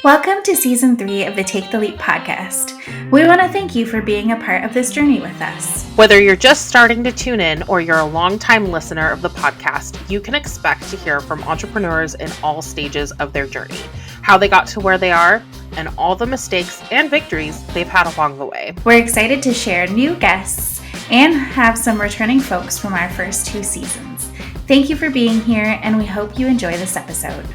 Welcome to Season 3 of the Take the Leap podcast. We want to thank you for being a part of this journey with us. Whether you're just starting to tune in or you're a longtime listener of the podcast, you can expect to hear from entrepreneurs in all stages of their journey, how they got to where they are, and all the mistakes and victories they've had along the way. We're excited to share new guests and have some returning folks from our first 2 seasons. Thank you for being here, and we hope you enjoy this episode.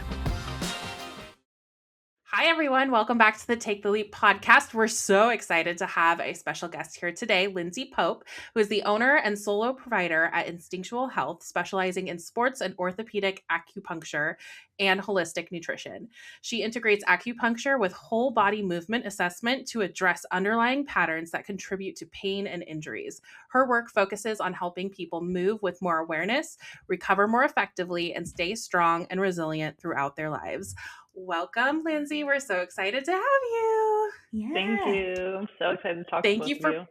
Hi, everyone. Welcome back to the Take the Leap podcast. We're so excited to have a special guest here today, Lindsey Pope, who is the owner and solo provider at Instinctual Health, specializing in sports and orthopedic acupuncture and holistic nutrition. She integrates acupuncture with whole body movement assessment to address underlying patterns that contribute to pain and injuries. Her work focuses on helping people move with more awareness, recover more effectively, and stay strong and resilient throughout their lives. Welcome, Lindsey. We're so excited to have you. Yeah. Thank you. I'm so excited to talk to both of you.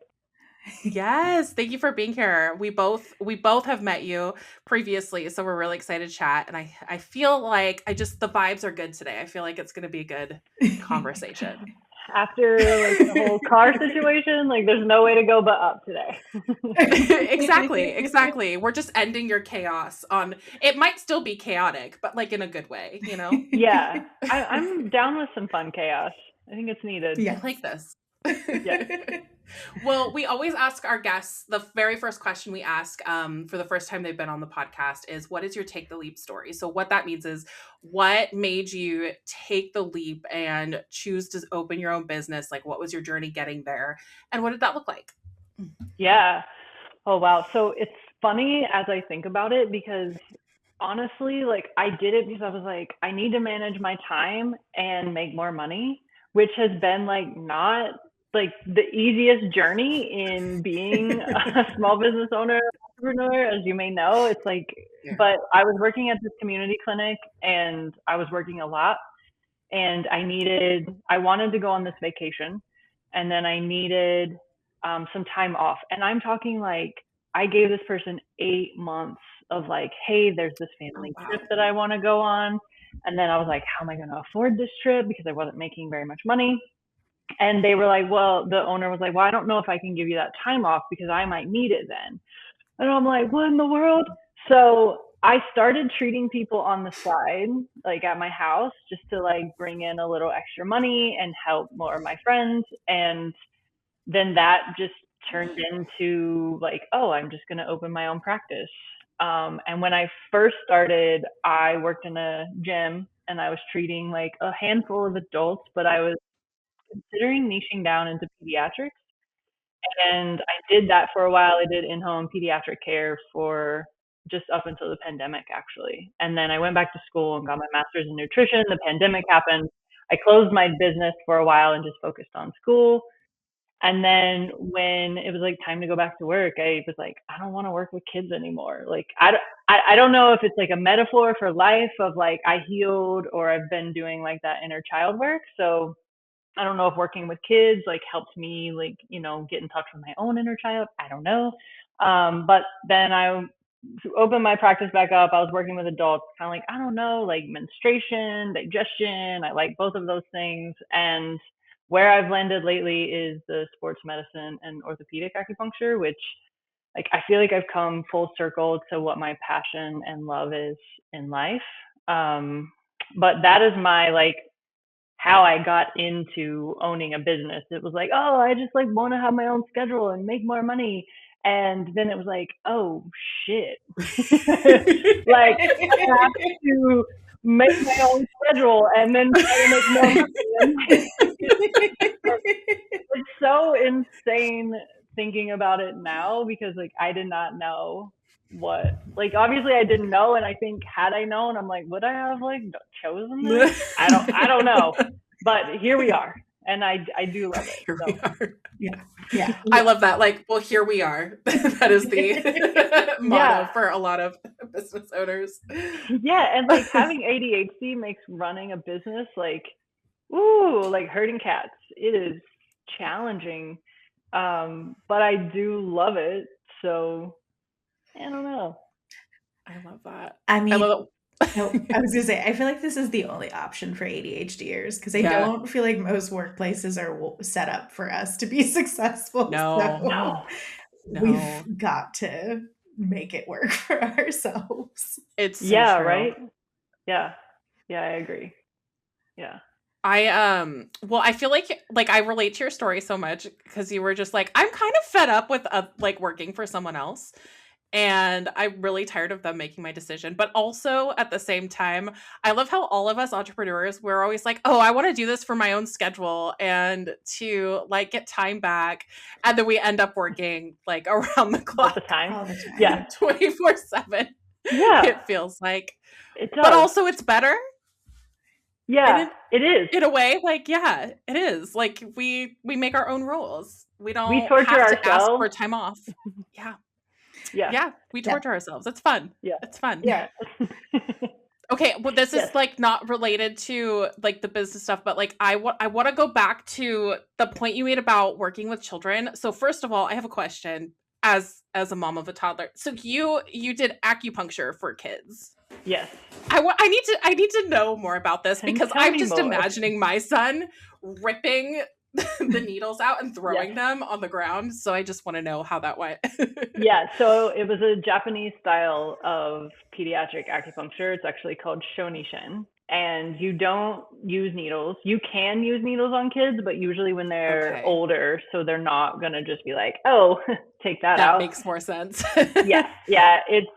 Yes, thank you for being here. We both have met you previously, so we're really excited to chat. And I feel like the vibes are good today. I feel like it's going to be a good conversation. After the whole car situation, there's no way to go but up today. Exactly. We're just ending your chaos on. It might still be chaotic, but in a good way, you know? Yeah, I'm down with some fun chaos. I think it's needed. Yeah, I like this. Yeah. Well, we always ask our guests, the very first question we ask for the first time they've been on the podcast is, what is your take the leap story? So what that means is, what made you take the leap and choose to open your own business? What was your journey getting there? And what did that look like? Yeah. Oh, wow. So it's funny as I think about it, because honestly, I did it because I was like, I need to manage my time and make more money, which has been not the easiest journey in being a small business owner, entrepreneur, as you may know. It's but I was working at this community clinic and I was working a lot, and I wanted to go on this vacation, and then I needed some time off. And I'm talking I gave this person 8 months of hey, there's this family trip that I want to go on. And then I was like, how am I going to afford this trip? Because I wasn't making very much money. And they were like, well, the owner was like, well, I don't know if I can give you that time off because I might need it then. And I'm like, what in the world? So I started treating people on the side, at my house, just to bring in a little extra money and help more of my friends. And then that just turned into oh, I'm just going to open my own practice. And when I first started, I worked in a gym and I was treating a handful of adults, but I was considering niching down into pediatrics. And I did that for a while. I did in-home pediatric care for just up until the pandemic, actually. And then I went back to school and got my master's in nutrition. The pandemic happened. I closed my business for a while and just focused on school. And then when it was time to go back to work, I was like, I don't want to work with kids anymore. I don't know if it's a metaphor for life of I healed, or I've been doing that inner child work. So I don't know if working with kids helps me get in touch with my own inner child. I don't know. But then I opened my practice back up. I was working with adults, kind of I don't know, menstruation, digestion. I like both of those things. And where I've landed lately is the sports medicine and orthopedic acupuncture, which I feel like I've come full circle to what my passion and love is in life. But that is my how I got into owning a business. It was oh, I just want to have my own schedule and make more money. And then it was oh shit. I have to make my own schedule and then try to make more money. It's so insane thinking about it now, because I did not know what, obviously I didn't know. And I think had I known, I'm would I have chosen this? I don't know. But here we are. And I do love it. Here we are. Yeah. I love that. Well, here we are. That is the motto for a lot of business owners. Yeah. And having ADHD makes running a business herding cats. It is challenging. But I do love it. So I don't know. I love that. I mean, No, I was gonna say, I feel like this is the only option for ADHDers because I Yeah. don't feel like most workplaces are set up for us to be successful. No. So No. we've No. got to make it work for ourselves. It's so Yeah, true. right? Yeah. Yeah, I agree. Yeah. Well, I feel like I relate to your story so much because you were just like, I'm kind of fed up with like working for someone else. And I'm really tired of them making my decision. But also at the same time, I love how all of us entrepreneurs, we're always like, oh, I want to do this for my own schedule and to like get time back. And then we end up working like around the All the clock, time. All the Yeah. time. 24/7. Yeah, It feels like. it But does. also it's better. And Yeah, it is. in a way, like, yeah, it is. Like we make our own rules. We We don't torture have to ask for ourselves. time off. Yeah. Yeah. Yeah, we Yeah. torture ourselves. It's fun. Yeah. It's fun. Yeah. Okay, well this Yes. is like not related to like the business stuff, but like I want to go back to the point you made about working with children. So first of all, I have a question as a mom of a toddler. So you did acupuncture for kids. Yes. I need to know more about this And because tell I'm me just more. imagining my son ripping the needles out and Yes. throwing them on the ground. So I just want to know how that went. Yeah, so it was a Japanese style of pediatric acupuncture. It's actually called shonishin. And you don't use needles. You can use needles on kids, but usually when they're Okay. older, so they're not going to just be like, oh, take that That out. makes more sense. Yeah, yeah. It's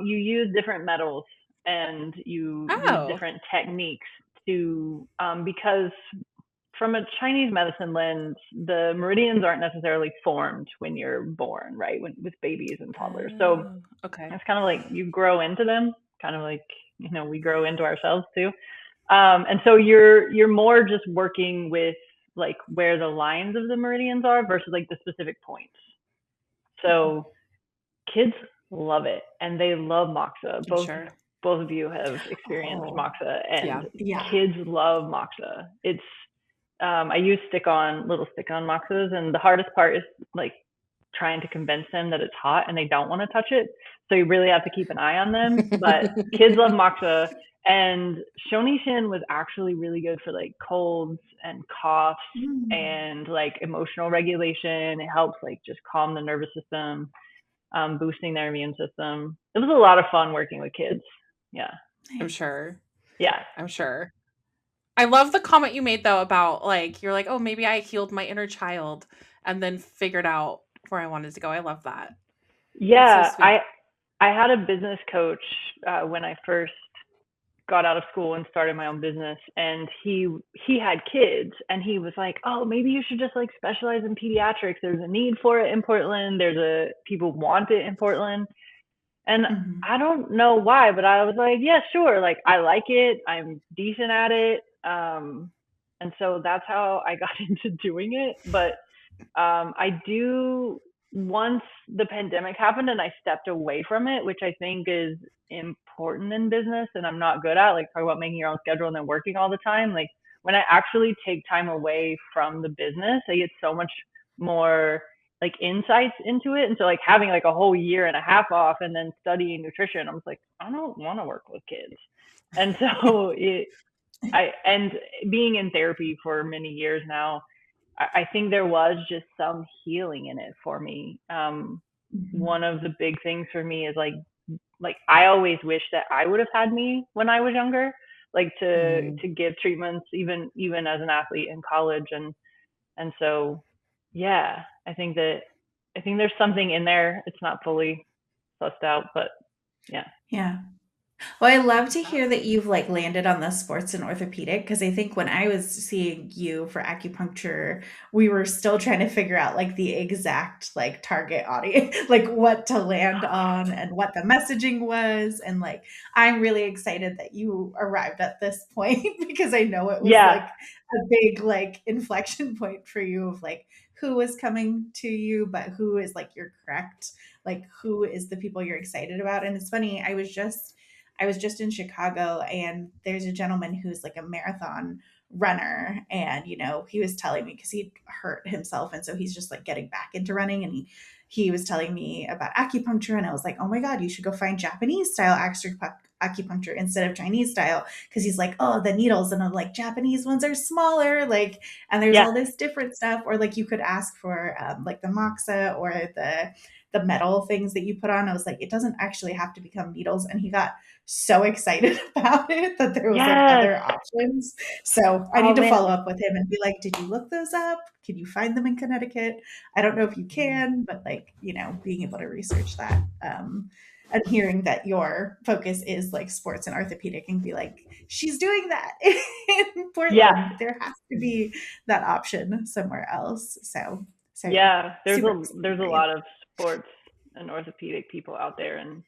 you use different metals and you use Oh. different techniques to because from a Chinese medicine lens, the meridians aren't necessarily formed when you're born, right? With babies and toddlers. So Oh, okay. it's kind of like you grow into them, kind of like we grow into ourselves too. And so you're more just working with like where the lines of the meridians are versus like the specific points. So kids love it and they love moxa. I'm sure. Both of you have experienced Oh, moxa Yeah. and yeah. kids love moxa. It's I use little stick-on moxas, and the hardest part is like trying to convince them that it's hot and they don't want to touch it. So you really have to keep an eye on them. But kids love moxa, and shonishin was actually really good for like colds and coughs Mm. and like emotional regulation. It helps like just calm the nervous system, boosting their immune system. It was a lot of fun working with kids. Yeah, I'm sure. yeah, I'm sure. I love the comment you made though about like you're like, "Oh, maybe I healed my inner child and then figured out where I wanted to go." I love that. That's so yeah. sweet. I had a business coach when I first got out of school and started my own business, and he had kids, and he was like, oh, maybe you should just like specialize in pediatrics. There's a need for it in Portland. People want it in Portland. And Mhm. I don't know why, but I was like, yeah, sure, like I like it, I'm decent at it. And so that's how I got into doing it. But I do, once the pandemic happened and I stepped away from it, which I think is important in business and I'm not good at, like talk about making your own schedule and then working all the time. Like when I actually take time away from the business, I get so much more like insights into it. And so like having like a whole year and a half off and then studying nutrition, I was like, I don't want to work with kids. And so and being in therapy for many years now, I think there was just some healing in it for me. Mhm. One of the big things for me is like I always wish that I would have had me when I was younger, like Mm. to give treatments even as an athlete in college, and so yeah, I think there's something in there. It's not fully sussed out, but yeah. Yeah. Well, I love to hear that you've like landed on the sports and orthopedic because I think when I was seeing you for acupuncture, we were still trying to figure out like the exact like target audience, like what to land on and what the messaging was. And like, I'm really excited that you arrived at this point because I know it was Yeah, like a big like inflection point for you of like who was coming to you, but who is like your correct, like who is the people you're excited about. And it's funny, I was just in Chicago and there's a gentleman who's like a marathon runner and he was telling me because he hurt himself and so he's just like getting back into running and he was telling me about acupuncture and I was like, oh my god, you should go find Japanese style acupuncture instead of Chinese style, because he's like, oh, the needles, and I'm like, Japanese ones are smaller, like, and there's Yeah. all this different stuff. Or like you could ask for like the moxa or the metal things that you put on. I was like, it doesn't actually have to become needles. And he got so excited about it that there was like Yes. other options. So I Oh need to follow man. up with him and be like, did you look those up? Can you find them in Connecticut? I don't know if you can, but like, being able to research that. And hearing that your focus is like sports and orthopedic, and be like, she's doing that in Portland. Yeah. There has to be that option somewhere else. So Yeah, there's super a lot of sports and orthopedic people out there, and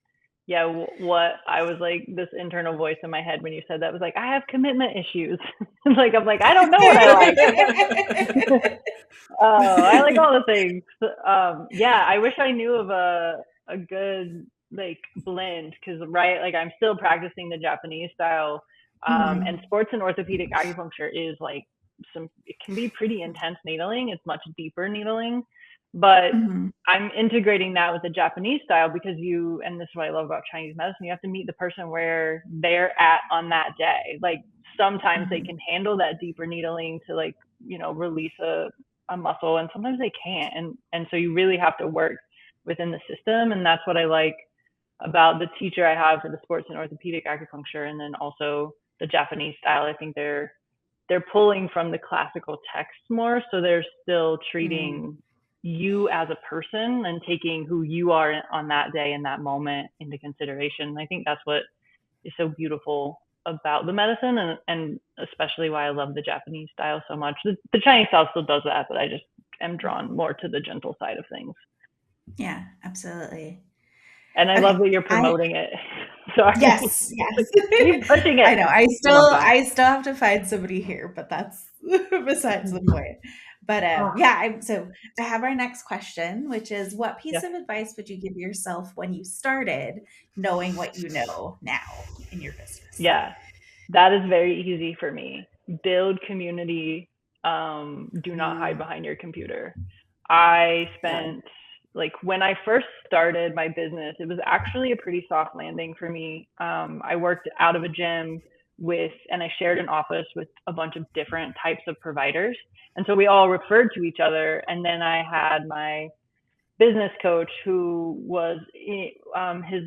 yeah, what I was like, this internal voice in my head when you said that was like, I have commitment issues. Like I'm like, I don't know what I like. Oh, I like all the things. Yeah, I wish I knew of a good like blend, because right, like I'm still practicing the Japanese style, and sports and orthopedic acupuncture is like it can be pretty intense needling. It's much deeper needling, but I'm integrating that with the Japanese style because and this is what I love about Chinese medicine, you have to meet the person where they're at on that day. Like sometimes they can handle that deeper needling to like, release a muscle, and sometimes they can't. And so you really have to work within the system. And that's what I like about the teacher I have for the sports and orthopedic acupuncture, and then also the Japanese style. I think they're pulling from the classical texts more, so they're still treating you as a person and taking who you are on that day in that moment into consideration. I think that's what is so beautiful about the medicine, and especially why I love the Japanese style so much. The Chinese style still does that, but I just am drawn more to the gentle side of things. Yeah, absolutely. And I love that you're promoting it. Sorry. Yes. Keep pushing it. I know. I still have to find somebody here, but that's besides the point. But so I have our next question, which is, what piece of advice would you give yourself when you started, knowing what you know now in your business? Yeah, that is very easy for me. Build community. Do not hide behind your computer. I spent like when I first started my business, it was actually a pretty soft landing for me. I worked out of a gym and I shared an office with a bunch of different types of providers. And so we all referred to each other. And then I had my business coach who was, his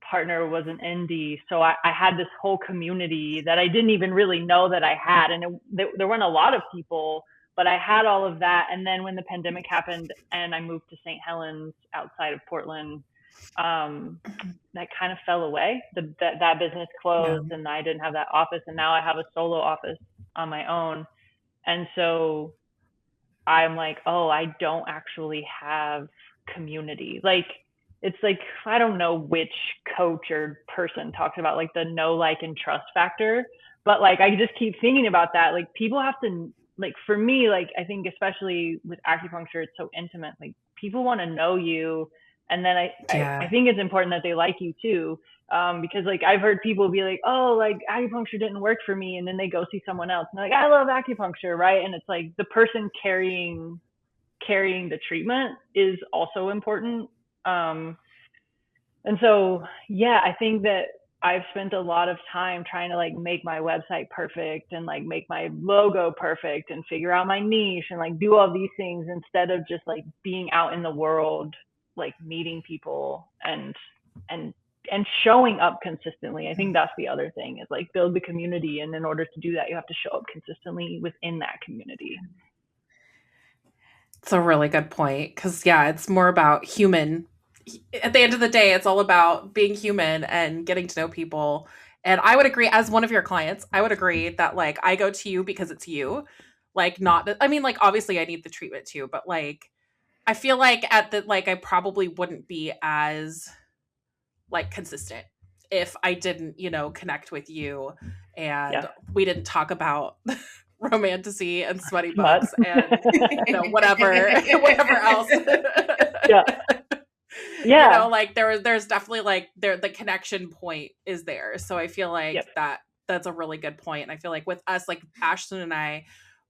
partner was an ND. So I had this whole community that I didn't even really know that I had. And there weren't a lot of people, but I had all of that. And then when the pandemic happened and I moved to St. Helens outside of Portland, that kind of fell away. That business closed, and I didn't have that office. And now I have a solo office on my own. And so I'm like, oh, I don't actually have community. Like, it's like, I don't know which coach or person talks about like the know, like, and trust factor, but like, I just keep thinking about that. Like, people have to, like, for me, like, I think especially with acupuncture, it's so intimate. Like, people want to know you. And then I think it's important that they like you too. Because like I've heard people be like, oh, like acupuncture didn't work for me, and then they go see someone else and they're like, I love acupuncture, right? And it's like the person carrying the treatment is also important. And so yeah, I think that I've spent a lot of time trying to like make my website perfect and like make my logo perfect and figure out my niche and like do all these things instead of just like being out in the world, like meeting people and showing up consistently. I think that's the other thing, is like build the community. And in order to do that, you have to show up consistently within that community. It's a really good point. Cause it's more about human. At the end of the day, it's all about being human and getting to know people. And I would agree, as one of your clients, I would agree that like I go to you because it's you. Like I mean, like obviously I need the treatment too, but like I feel like I probably wouldn't be as like consistent if I didn't, connect with you and we didn't talk about romantasy and sweaty butts and whatever else. Yeah. Like there's definitely like the connection point is there. So I feel like that's a really good point. And I feel like with us, like Ashton and I,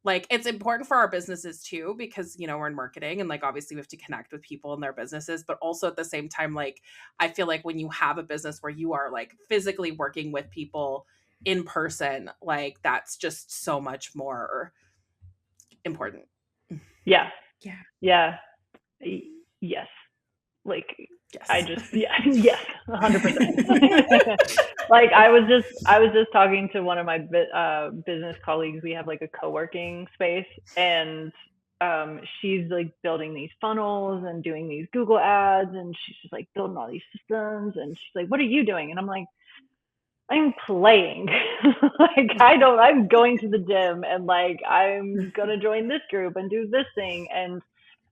like it's important for our businesses too, because we're in marketing and like obviously we have to connect with people in their businesses, but also at the same time, like I feel like when you have a business where you are like physically working with people in person, like that's just so much more important. Yeah. Yeah. Yeah. Yes. Like Yes. yes, 100%. Like I was just talking to one of my business colleagues. We have like a co-working space, and she's like building these funnels and doing these Google ads, and she's just like building all these systems, and she's like, what are you doing? And I'm like, I'm playing. Like I'm going to the gym, and like I'm gonna join this group and do this thing. And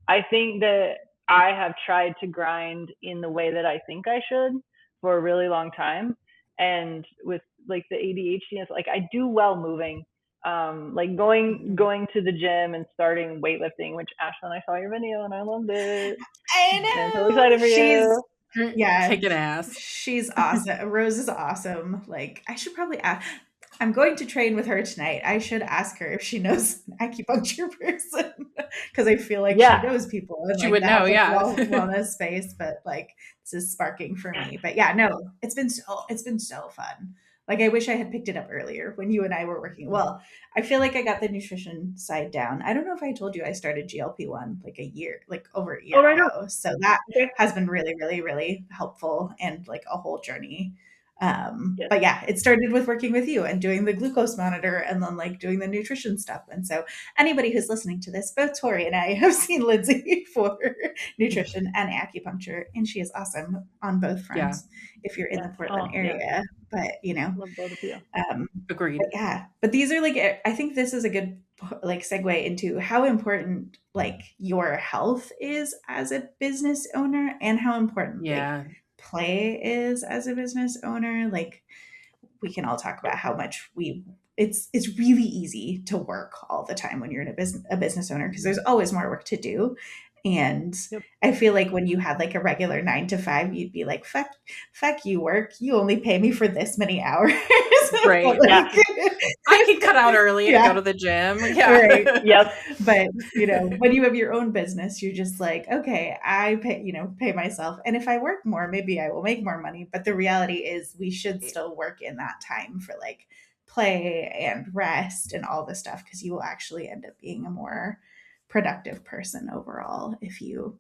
I think that I have tried to grind in the way that I think I should for a really long time. And with like the ADHD, like I do well moving. Like going to the gym and starting weightlifting, which Ashlyn, I saw your video and I loved it. I And I'm so know. excited for you. Yeah, Kicking ass. she's awesome. Rose is awesome. Like, I should probably ask. I'm going to train with her tonight. I should ask her if she knows an acupuncture person, because I feel like she Yeah. knows people in She like would the know, health and yeah. wellness space. But like, this is sparking for me. But yeah, no, it's been so fun. Like, I wish I had picked it up earlier when you and I were working. Well, I feel like I got the nutrition side down. I don't know if I told you I started GLP-1 like over a year Right on. ago. So that Okay. has been really, really, really helpful and like a whole journey. Yes. But yeah, it started with working with you and doing the glucose monitor and then like doing the nutrition stuff. And so anybody who's listening to this, both Tori and I have seen Lindsey for nutrition and acupuncture, and she is awesome on both fronts if you're in the Portland area. But Love both of you. Agreed. But yeah, but these are like, I think this is a good like segue into how important like your health is as a business owner and how important like play is as a business owner. Like, we can all talk about how much it's really easy to work all the time when you're in a business owner, because there's always more work to do. And Yep. I feel like when you had like a regular 9 to 5, you'd be like, fuck you, work. You only pay me for this many hours. Right. Like, yeah. I can cut out early and go to the gym. Yeah. Right. Yep. But when you have your own business, you're just like, okay, I pay myself. And if I work more, maybe I will make more money. But the reality is we should still work in that time for like play and rest and all this stuff, because you will actually end up being a more productive person overall if you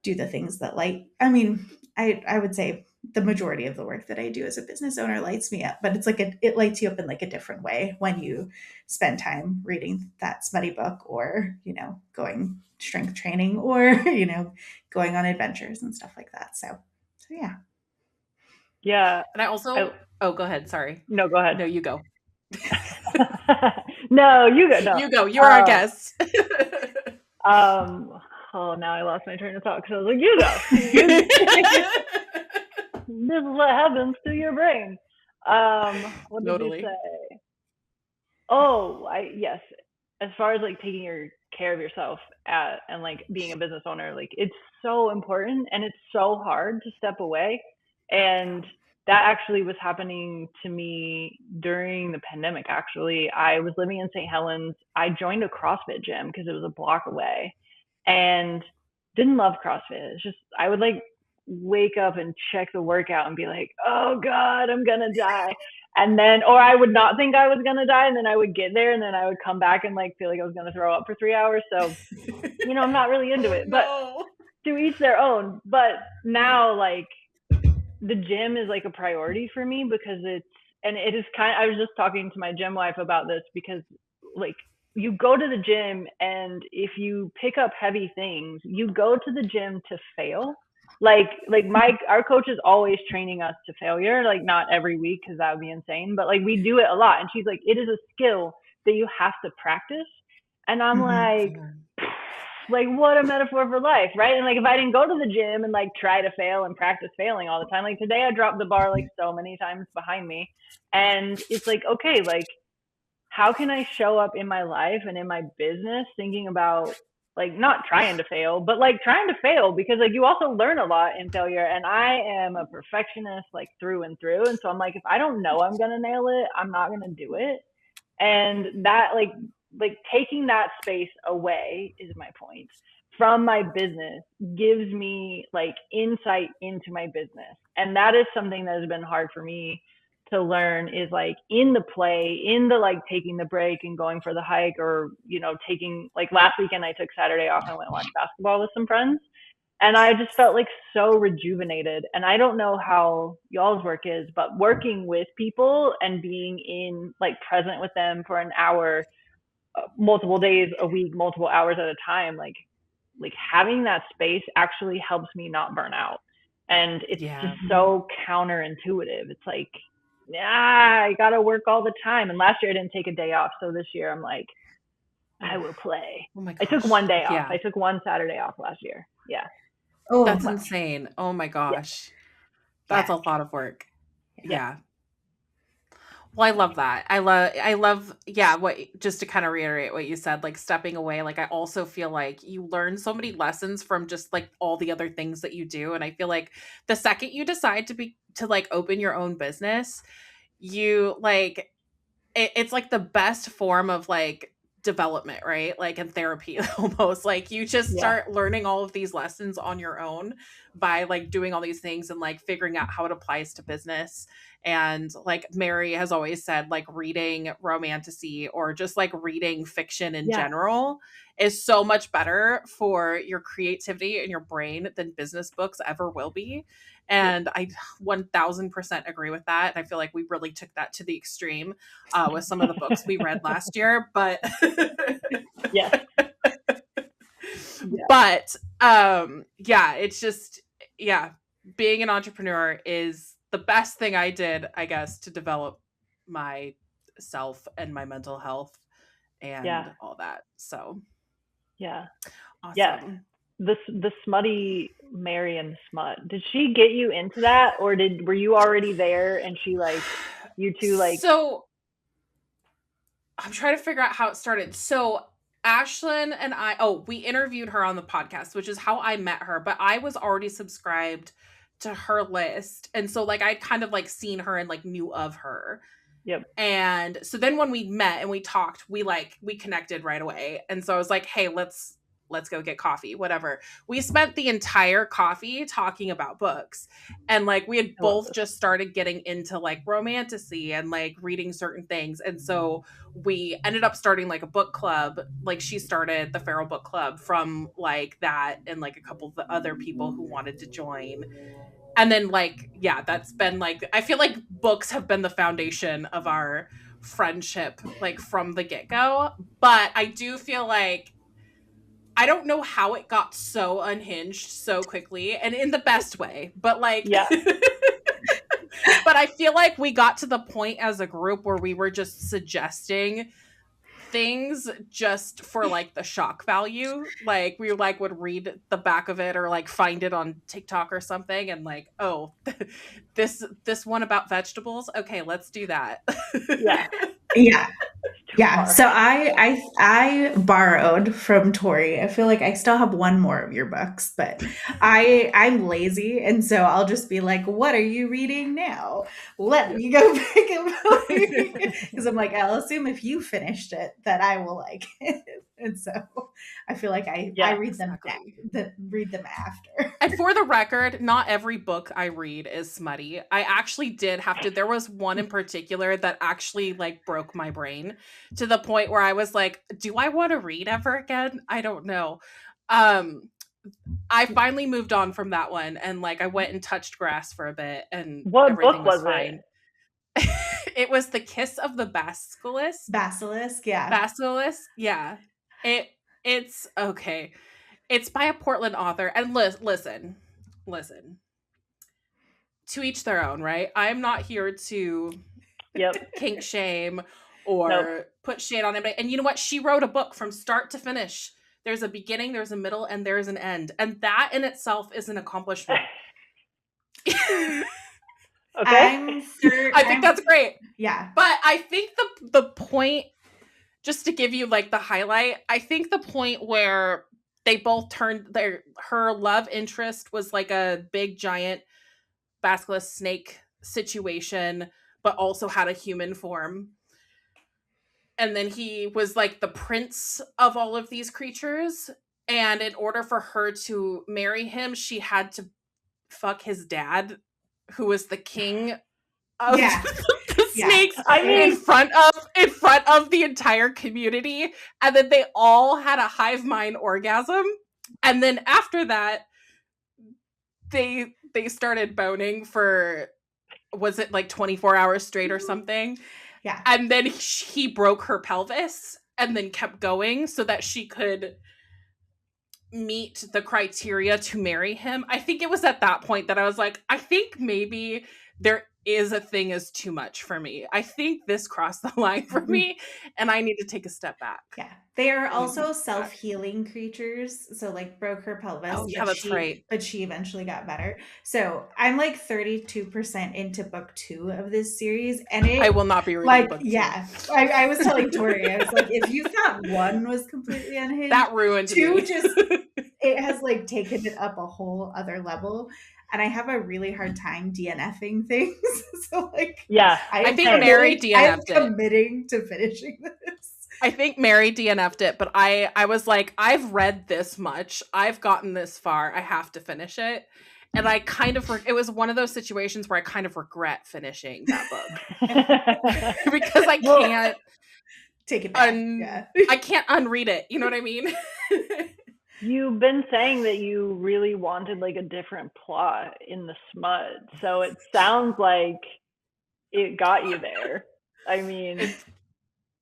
do the things that I would say the majority of the work that I do as a business owner lights me up, but it's like it lights you up in like a different way when you spend time reading that smutty book, or going strength training, or going on adventures and stuff like that. So yeah. Yeah. And I also go ahead. Sorry. No, go ahead. No, you go. No, you go. No. You go. You're our guest. Oh, now I lost my train of thought because I was like, you go. This is what happens to your brain. What did you say? Oh, yes. As far as like taking care of yourself and like being a business owner, like it's so important, and it's so hard to step away. And that actually was happening to me during the pandemic. Actually, I was living in St. Helens. I joined a CrossFit gym because it was a block away, and didn't love CrossFit. It's just, I would like wake up and check the workout and be like, oh God, I'm going to die. And then, or I would not think I was going to die. And then I would get there, and then I would come back and like feel like I was going to throw up for 3 hours. So, I'm not really into it, but to each their own. But now, like, the gym is like a priority for me, because it is I was just talking to my gym wife about this, because like, you go to the gym, and if you pick up heavy things, you go to the gym to fail. Like our coach is always training us to failure, like not every week, because that would be insane, but like we do it a lot. And she's like, it is a skill that you have to practice. And I'm like, what a metaphor for life, right? And like, if I didn't go to the gym and like try to fail and practice failing all the time, like today I dropped the bar like so many times behind me. And it's like, okay, like, how can I show up in my life and in my business thinking about like not trying to fail, but like trying to fail, because like you also learn a lot in failure. And I am a perfectionist like through and through. And so I'm like, if I don't know I'm going to nail it, I'm not going to do it. And that like like taking that space away is my point from my business gives me like insight into my business. And that is something that has been hard for me to learn, is like in the play, in the like taking the break and going for the hike, or, you know, taking, like last weekend I took Saturday off and went and watched basketball with some friends. And I just felt like so rejuvenated. And I don't know how y'all's work is, but working with people and being in like present with them for an hour, multiple days a week, multiple hours at a time, like having that space actually helps me not burn out. And it's just Yeah. so counterintuitive. It's like, yeah, I gotta work all the time. And last year I didn't take a day off, so this year I'm like, I will play. Oh my I took gosh. one day off. Yeah. I took one Saturday off last year. Yeah. Oh, That's Much. insane. Oh my Yeah. gosh. That's yeah. a lot of work. Yeah. Yeah. Well, I love that. I love, yeah, what, just to kind of reiterate what you said, like stepping away, like I also feel like you learn so many lessons from just like all the other things that you do. And I feel like the second you decide to like open your own business, you like it's like the best form of like development, right? Like in therapy almost. Like you just Yeah. start learning all of these lessons on your own by like doing all these things and like figuring out how it applies to business. And like Mary has always said, like reading romantasy or just like reading fiction in Yeah. general is so much better for your creativity and your brain than business books ever will be. And I 1000% agree with that. And I feel like we really took that to the extreme with some of the books we read last year. But Yes. Yeah. but yeah, it's just, yeah, being an entrepreneur is the best thing I did, I guess, to develop myself and my mental health Yeah. and all that. So Yeah. Yeah. awesome. The smutty Mary and the smut. Did she get you into that, or were you already there and she like you two like? So I'm trying to figure out how it started. So Ashlyn and we interviewed her on the podcast, which is how I met her, but I was already subscribed to her list. And so like I'd kind of like seen her and like knew of her. Yep. And so then when we met and we talked, we connected right away. And so I was like, hey, let's go get coffee, whatever. We spent the entire coffee talking about books. And like we had I love both this. just started getting into like romantasy and like reading certain things. And so we ended up starting like a book club. Like she started the Feral Book Club from like that and like a couple of the other people who wanted to join. And then like, yeah, that's been like, I feel like books have been the foundation of our friendship like from the get-go. But I do feel like I don't know how it got so unhinged so quickly and in the best way, but like Yeah. but I feel like we got to the point as a group where we were just suggesting things just for like the shock value. Like we like would read the back of it or like find it on TikTok or something and like, oh, this one about vegetables. Okay, let's do that. Yeah. Yeah. Yeah. Far. So I borrowed from Tori. I feel like I still have one more of your books, but I'm lazy, and so I'll just be like, "What are you reading now? Let me go pick it because I'm like, I'll assume if you finished it that I will like it, and so I feel like I Yeah. read them Exactly. read them after. And for the record, not every book I read is smutty. I actually did have to, there was one in particular that actually like broke my brain to the point where I was like, do I want to read ever again? I don't know. I finally moved on from that one and like I went and touched grass for a bit and What everything book was was fine. It was The Kiss of the Basilisk. Basilisk, yeah. Basilisk, yeah. It's okay. It's by a Portland author. And listen. To each their own, right? I'm not here to Yep. kink shame Nope. or put shade on anybody. And you know what? She wrote a book from start to finish. There's a beginning, there's a middle, and there's an end. And that in itself is an accomplishment. Okay. I think that's great. Yeah. But I think the point, just to give you like the highlight, I think the point where they both turned her love interest was like a big giant basilisk snake situation, but also had a human form. and then he was like the prince of all of these creatures. And in order for her to marry him, she had to fuck his dad, who was the king of Yeah. the Yeah. snakes, I mean, in front of the entire community, and then they all had a hive mind orgasm. And then after that, they started boning for, was it like 24 hours straight or something? Yeah. And then he broke her pelvis and then kept going so that she could meet the criteria to marry him. I think it was at that point that I was like, I think maybe there is a thing is too much for me. I think this crossed the line for me, and I need to take a step back. Yeah. They are also self-healing creatures. So like broke her pelvis, Oh, yeah, that's right. but she eventually got better. So I'm like 32% into book 2 of this series, and I will not be reading like, book 2. yeah. I was telling Tori, I was like, if you thought 1 was completely unhinged, that ruined 2 me. just it has like taken it up a whole other level. And I have a really hard time DNFing things. So like, yeah, I think Mary DNF'd it. I'm committing to finishing this. I think Mary DNF'd it, but I was like, I've read this much. I've gotten this far. I have to finish it. And I kind of, it was one of those situations where I kind of regret finishing that book. Because I can't take it back. I can't unread it. You know what I mean? You've been saying that you really wanted like a different plot in the smut. So it sounds like it got you there. I mean,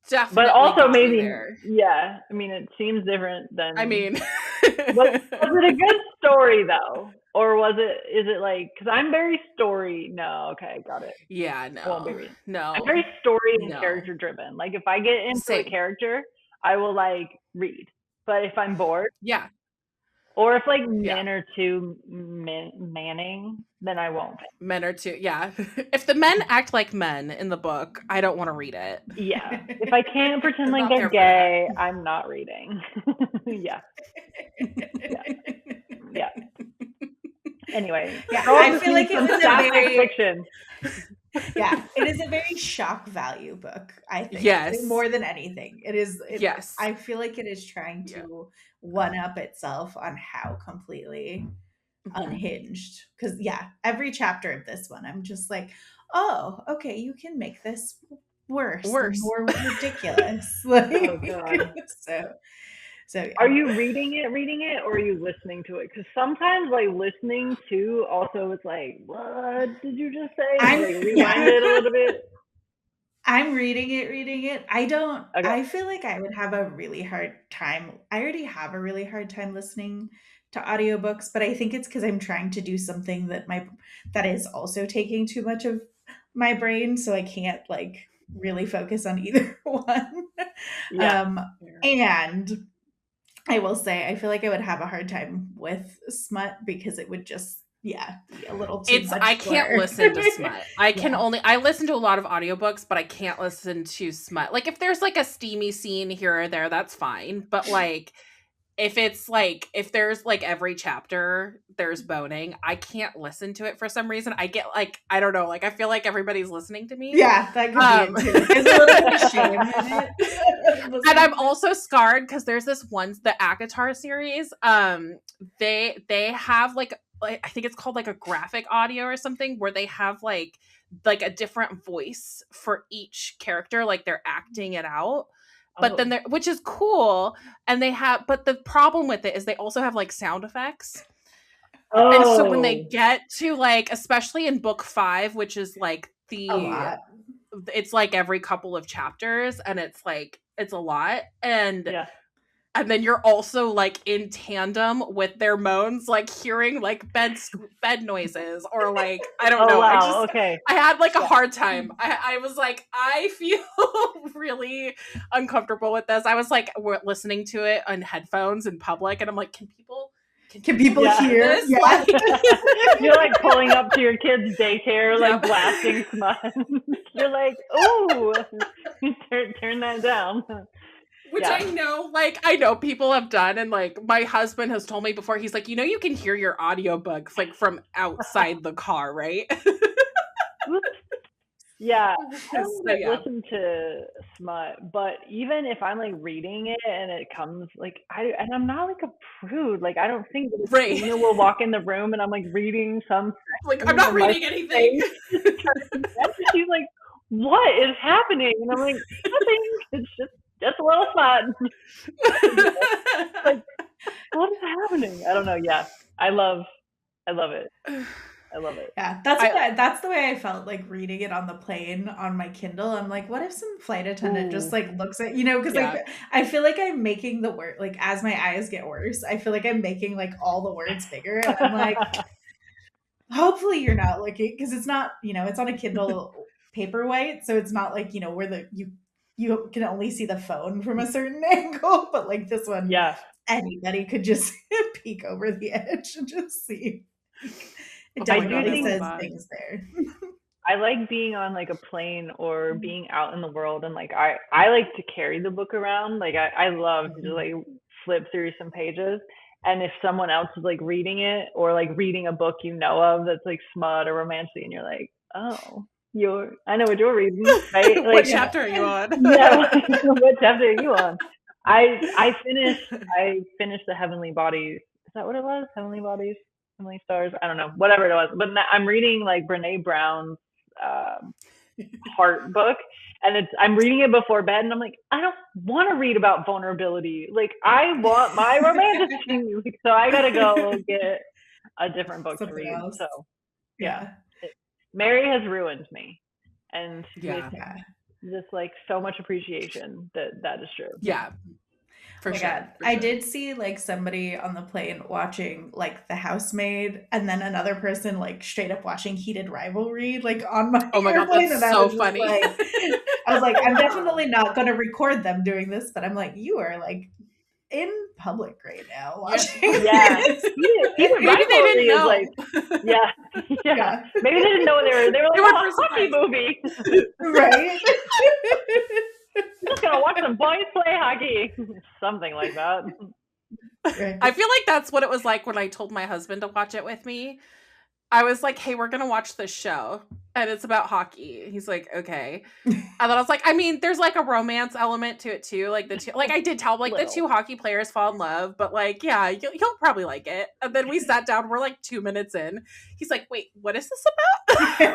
definitely, but also maybe, there. Yeah. I mean, it seems different than. I mean, was it a good story though, or is it like? Because I'm very story. No, okay, got it. Yeah, no, won't be reading. no. I'm very story and character driven. Like if I get into a character, I will like read. But if I'm bored, yeah. Or if like men are too manning, then I won't. Men are too, yeah. If the men act like men in the book, I don't want to read it. Yeah. If I can't pretend like they're gay, I'm not reading. Yeah. Yeah. Anyway. Yeah, I feel like it was a very fiction. Yeah, it is a very shock value book, I think. Yes. More than anything. It is. Yes. I feel like it is trying to one up itself on how completely unhinged. Because, every chapter of this one, I'm just like, oh, okay, you can make this worse. More ridiculous. Like, oh, God. So are you reading it or are you listening to it? Because sometimes like listening to also it's like, what did you just say? Like rewind it a little bit. I'm reading it. I feel like I would have a really hard time. I already have a really hard time listening to audiobooks, but I think it's because I'm trying to do something that is also taking too much of my brain. So I can't like really focus on either one. And I will say, I feel like I would have a hard time with smut because it would just, be a little too much. I can't listen to smut. I listen to a lot of audiobooks, but I can't listen to smut. Like if there's like a steamy scene here or there, that's fine. But like, if there's like every chapter there's boning, I can't listen to it for some reason. I get like, I don't know, like I feel like everybody's listening to me. Yeah, that could be it too. There's a little bit of shame in it. And I'm also scarred because there's this one, the ACOTAR series. They have like I think it's called like a graphic audio or something where they have like a different voice for each character, like they're acting it out. But then which is cool. And but the problem with it is they also have like sound effects. And so when they get to like, especially in book 5, which is like it's like every couple of chapters and it's a lot. And then you're also like in tandem with their moans, like hearing like bed noises or like, I don't know. Wow. I had like a hard time. I was like, I feel really uncomfortable with this. I was like, we're listening to it on headphones in public and I'm like, can people hear this? Yeah. Like, you're like pulling up to your kid's daycare, like blasting smut. You're like, oh, turn that down. Which I know people have done. And like my husband has told me before, he's like, you can hear your audiobooks like from outside the car, right? Yeah, I So don't yeah. listen to smut, but even if I'm like reading it and it comes like I'm not like a prude. Like I don't think that Right. Selena will walk in the room and I'm like reading some Like, I'm section not and my reading anything. face is turned red. She's like, "What is happening?" And I'm like, "Nothing. It's just a little smut." Like, what is happening? I don't know. Yeah, I love it. I love it. Yeah, I that's the way I felt like reading it on the plane on my Kindle. I'm like, what if some flight attendant just Ooh, like looks at, because yeah. like I feel like I'm making the word like as my eyes get worse, I feel like I'm making like all the words bigger, and I'm like, hopefully you're not looking because it's not, it's on a Kindle Paperwhite, so it's not like, where you can only see the phone from a certain angle, but like this one, Yeah. anybody could just peek over the edge and just see. It Oh I my God, do I definitely think love says that. things there. I like being on like a plane or being out in the world, and like I like to carry the book around. Like I love to just like flip through some pages. And if someone else is like reading it or like reading a book you know of that's like smut or romantic, and you're like, oh, I know what you're reading, right? What Like, Yeah. chapter are you on? yeah, what chapter are you on? I finished the Heavenly Bodies. Is that what it was? Heavenly Bodies, Heavenly Stars. I don't know, whatever it was. But I'm reading like Brene Brown's um, heart book, and I'm reading it before bed, and I'm like, I don't want to read about vulnerability. Like I want my romantic, like, so I gotta go get a different book to Something read. else. So yeah, Yeah. Mary has ruined me, and with Yeah. Yeah. just like so much appreciation that is true. Yeah. Oh For my sure. God. For I sure. did see like somebody on the plane watching like The Housemaid, and then another person like straight up watching Heated Rivalry like on my Oh my God, airplane. that's And I so was just funny. like, I'm definitely not going to record them doing this, but I'm like, you are like in public right now Yeah. watching Yeah, this. heated Maybe they rivalry didn't is like, know. yeah, yeah. Yeah. Maybe they didn't know they were They like, were oh, for a hockey surprise. movie. Right. I'm just gonna watch some boys play hockey, something like that. Right. I feel like that's what it was like when I told my husband to watch it with me. I was like, hey, we're going to watch this show and it's about hockey. He's like, okay. And then I was like, I mean, there's like a romance element to it too. Like I did tell him, like the two hockey players fall in love, but like, yeah, you'll probably like it. And then we sat down, we're like 2 minutes in. He's like, wait, what is this about?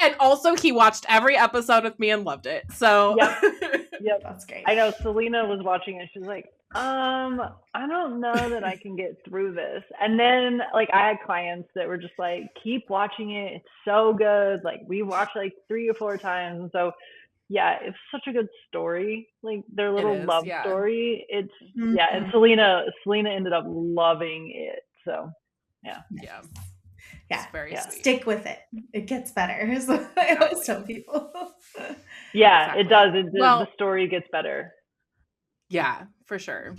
And also he watched every episode with me and loved it. So Yep. That's great. I know Selena was watching it. She's like, I don't know that I can get through this. And then like I had clients that were just like, keep watching it. It's so good. Like we watched like 3 or 4 times. And so yeah, it's such a good story. Like their it little is, love yeah. story. It's Mhm. yeah, and Selena ended up loving it. So yeah. Yeah. Yeah. It's very Yeah. sweet. Stick with it. It gets better. Is what I always tell people. Yeah, it does. Well, the story gets better. yeah, for sure.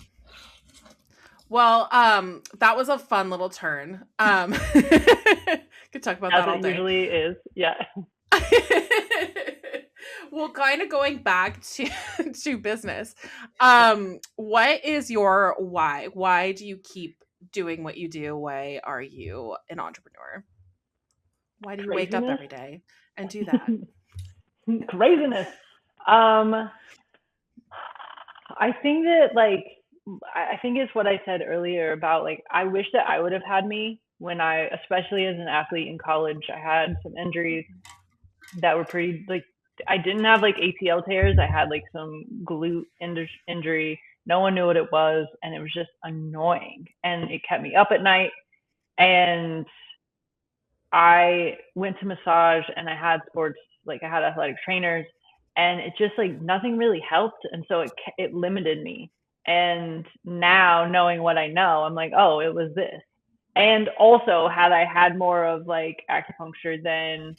Well, that was a fun little turn. Could talk about As that all it day. usually is. Yeah. Well, kind of going back to business. What is your why? Why do you keep doing what you do? Why are you an entrepreneur? Why do you wake up Craziness. every day and do that? Craziness. I think that like I think it's what I said earlier about like I wish that I would have had me when especially as an athlete in college, I had some injuries that were pretty like I didn't have like ACL tears. I had like some glute injury. No one knew what it was, and it was just annoying, and it kept me up at night. And I went to massage, and I had athletic trainers, and it just like nothing really helped, and so it limited me. And now knowing what I know, I'm like, oh, it was this. And also, had I had more of like acupuncture then,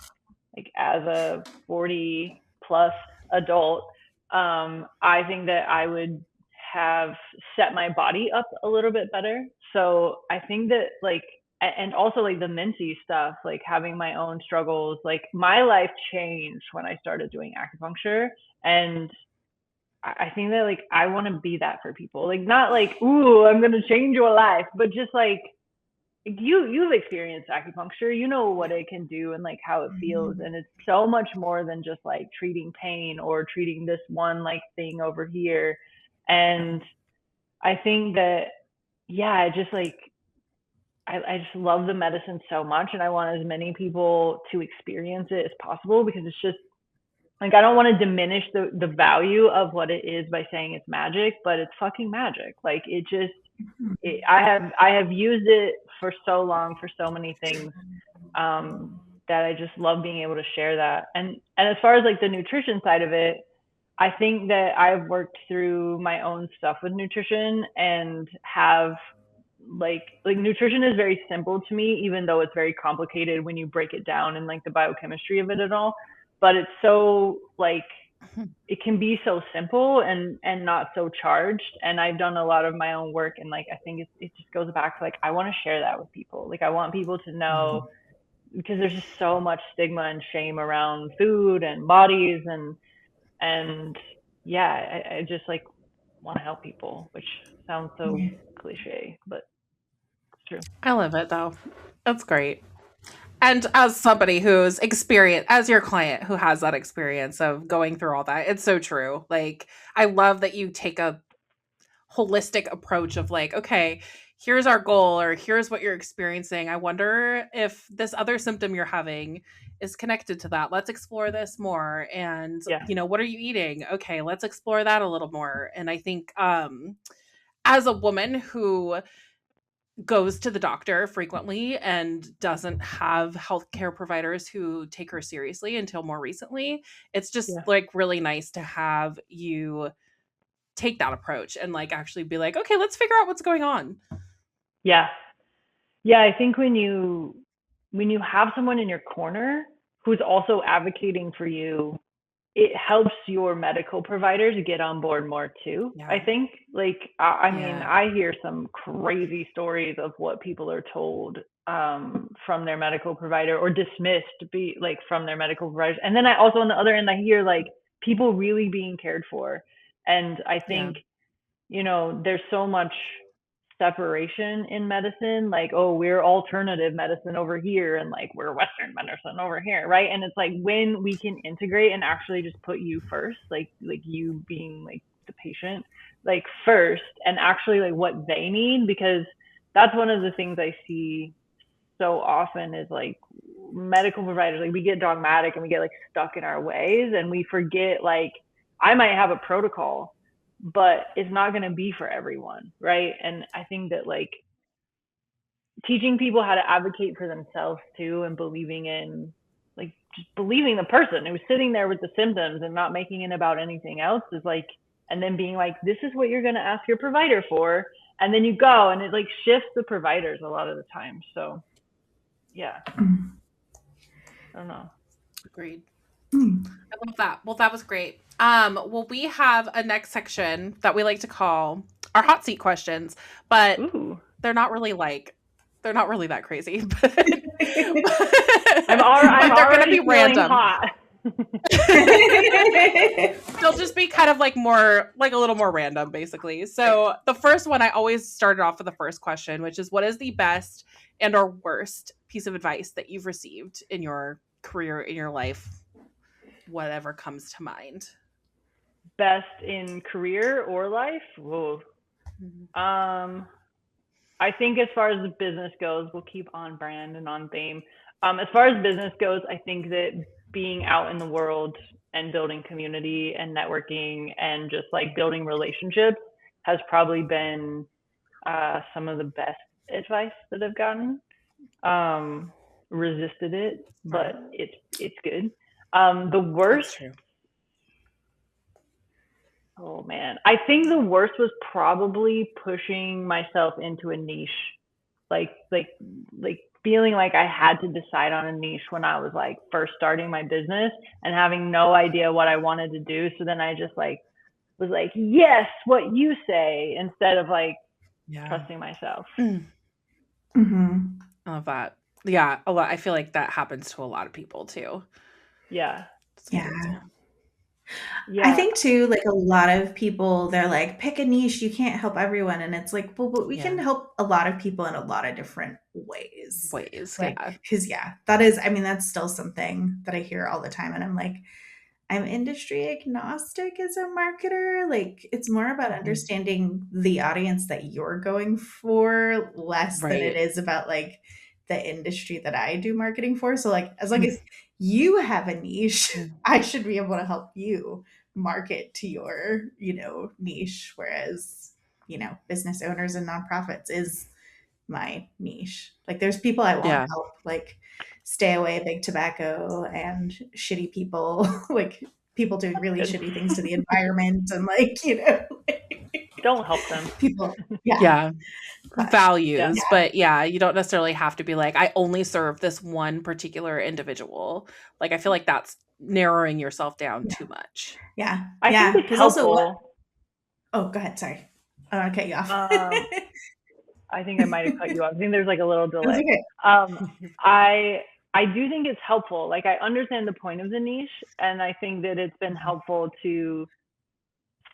like as a 40 plus adult, I think that I would have set my body up a little bit better. So I think that like, and also like the minty stuff, like having my own struggles, like my life changed when I started doing acupuncture. And I think that like I want to be that for people, like not like, ooh, I'm gonna change your life, but just like you've experienced acupuncture, you know what it can do and like how it feels, and it's so much more than just like treating pain or treating this one like thing over here. And I think that, yeah, I just like I just love the medicine so much, and I want as many people to experience it as possible, because it's just like, I don't want to diminish the value of what it is by saying it's magic, but it's fucking magic. Like, it just I have used it for so long for so many things, that I just love being able to share that. And as far as like the nutrition side of it, I think that I've worked through my own stuff with nutrition, and have like nutrition is very simple to me, even though it's very complicated when you break it down and like the biochemistry of it and all. But it's so like, it can be so simple and not so charged. And I've done a lot of my own work, and like I think it just goes back to like, I want to share that with people. Like, I want people to know, because there's just so much stigma and shame around food and bodies, and yeah, I just like want to help people, which sounds so cliche, but it's true. I love it though. That's great. And as somebody who's experienced, as your client who has that experience of going through all that, it's so true. Like, I love that you take a holistic approach of like, okay, here's our goal, or here's what you're experiencing. I wonder if this other symptom you're having is connected to that. Let's explore this more. And, Yeah. what are you eating? Okay, let's explore that a little more. And I think, as a woman who goes to the doctor frequently and doesn't have healthcare providers who take her seriously until more recently, it's just Yeah. like really nice to have you take that approach and like actually be like, okay, let's figure out what's going on. Yeah. Yeah. I think when you have someone in your corner who's also advocating for you, it helps your medical providers get on board more too. Yeah. I think, like, I mean, Yeah. I hear some crazy stories of what people are told, from their medical provider, or dismissed be like from their medical providers. And then I also, on the other end, I hear like people really being cared for. And I Yeah. think, there's so much separation in medicine, like, oh, we're alternative medicine over here, and like, we're Western medicine over here, right? And it's like, when we can integrate and actually just put you first, like you being like the patient, like, first, and actually like what they need, because that's one of the things I see so often is like, medical providers, like, we get dogmatic and we get like stuck in our ways, and we forget, like, I might have a protocol, but it's not going to be for everyone, right? And I think that, like, teaching people how to advocate for themselves too, and believing in, like, just believing the person who's sitting there with the symptoms and not making it about anything else, is like, and then being like, this is what you're going to ask your provider for, and then you go, and it like shifts the providers a lot of the time. So yeah, I don't know. Agreed. I love that. Well, that was great. Well, we have a next section that we like to call our hot seat questions, but Ooh. they're not really that crazy. But I'm they're going to be feeling random. hot. They'll just be kind of like more, like a little more random, basically. So the first one, I always started off with the first question, which is, what is the best and or worst piece of advice that you've received in your career, in your life, whatever comes to mind? Best in career or life? Whoa. I think as far as the business goes, we'll keep on brand and on theme. As far as business goes, I think that being out in the world and building community and networking and just like building relationships has probably been, some of the best advice that I've gotten. Resisted it, but it's good. The worst. Oh man, I think the worst was probably pushing myself into a niche, like feeling like I had to decide on a niche when I was like first starting my business and having no idea what I wanted to do. So then I just like was like, yes, what you say, instead of like trusting myself. Mm-hmm. I love that. Yeah, a lot. I feel like that happens to a lot of people too. Yeah. Yeah. I Yeah. think too, like a lot of people, they're like, pick a niche, you can't help everyone. And it's like, well, but we can Yeah. help a lot of people in a lot of different ways. Ways. Like, Yeah. cause yeah, that is, I mean, that's still something that I hear all the time. And I'm like, I'm industry agnostic as a marketer. Like, it's more about Mhm. understanding the audience that you're going for, less than it Right. is about like the industry that I do marketing for. So, like, as long as you have a niche, Mm. I should be able to help you market to your, niche. Whereas, business owners and nonprofits is my niche. Like, there's people I won't Yeah. help, like stay away big tobacco and shitty people, like people doing really Good. shitty things to the environment and like, Don't help them. people. Yeah. Yeah. But Yeah. Values, but yeah, you don't necessarily have to be like, I only serve this one particular individual. Like, I feel like that's narrowing yourself down yeah. too much. Yeah. I think Yeah. it's Cause also what, helpful. oh, go ahead. Sorry. I don't want to cut you off. Um, I think I might have cut you off. I think there's like a little That's delay. okay. Um, I I do think it's helpful. Like I understand the point of the niche, and I think that it's been helpful to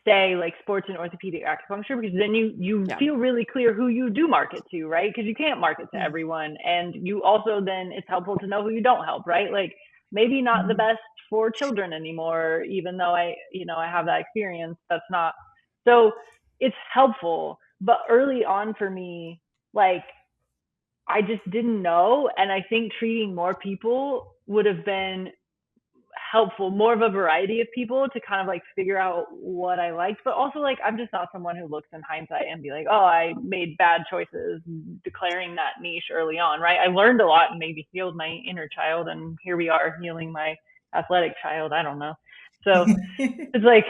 say like sports and orthopedic acupuncture because then you Yeah. feel really clear who you do market to, right? Because you can't market to Mm, everyone, and you also then it's helpful to know who you don't help, right? Like maybe not the mm. best for children anymore, even though I have that experience. That's not so. It's helpful, but early on for me, like I just didn't know, and I think treating more people would have been helpful, more of a variety of people to kind of like figure out what I liked. But also like I'm just not someone who looks in hindsight and be like, oh, I made bad choices declaring that niche early on, right? I learned a lot and maybe healed my inner child, and here we are healing my athletic child. I don't know. So it's like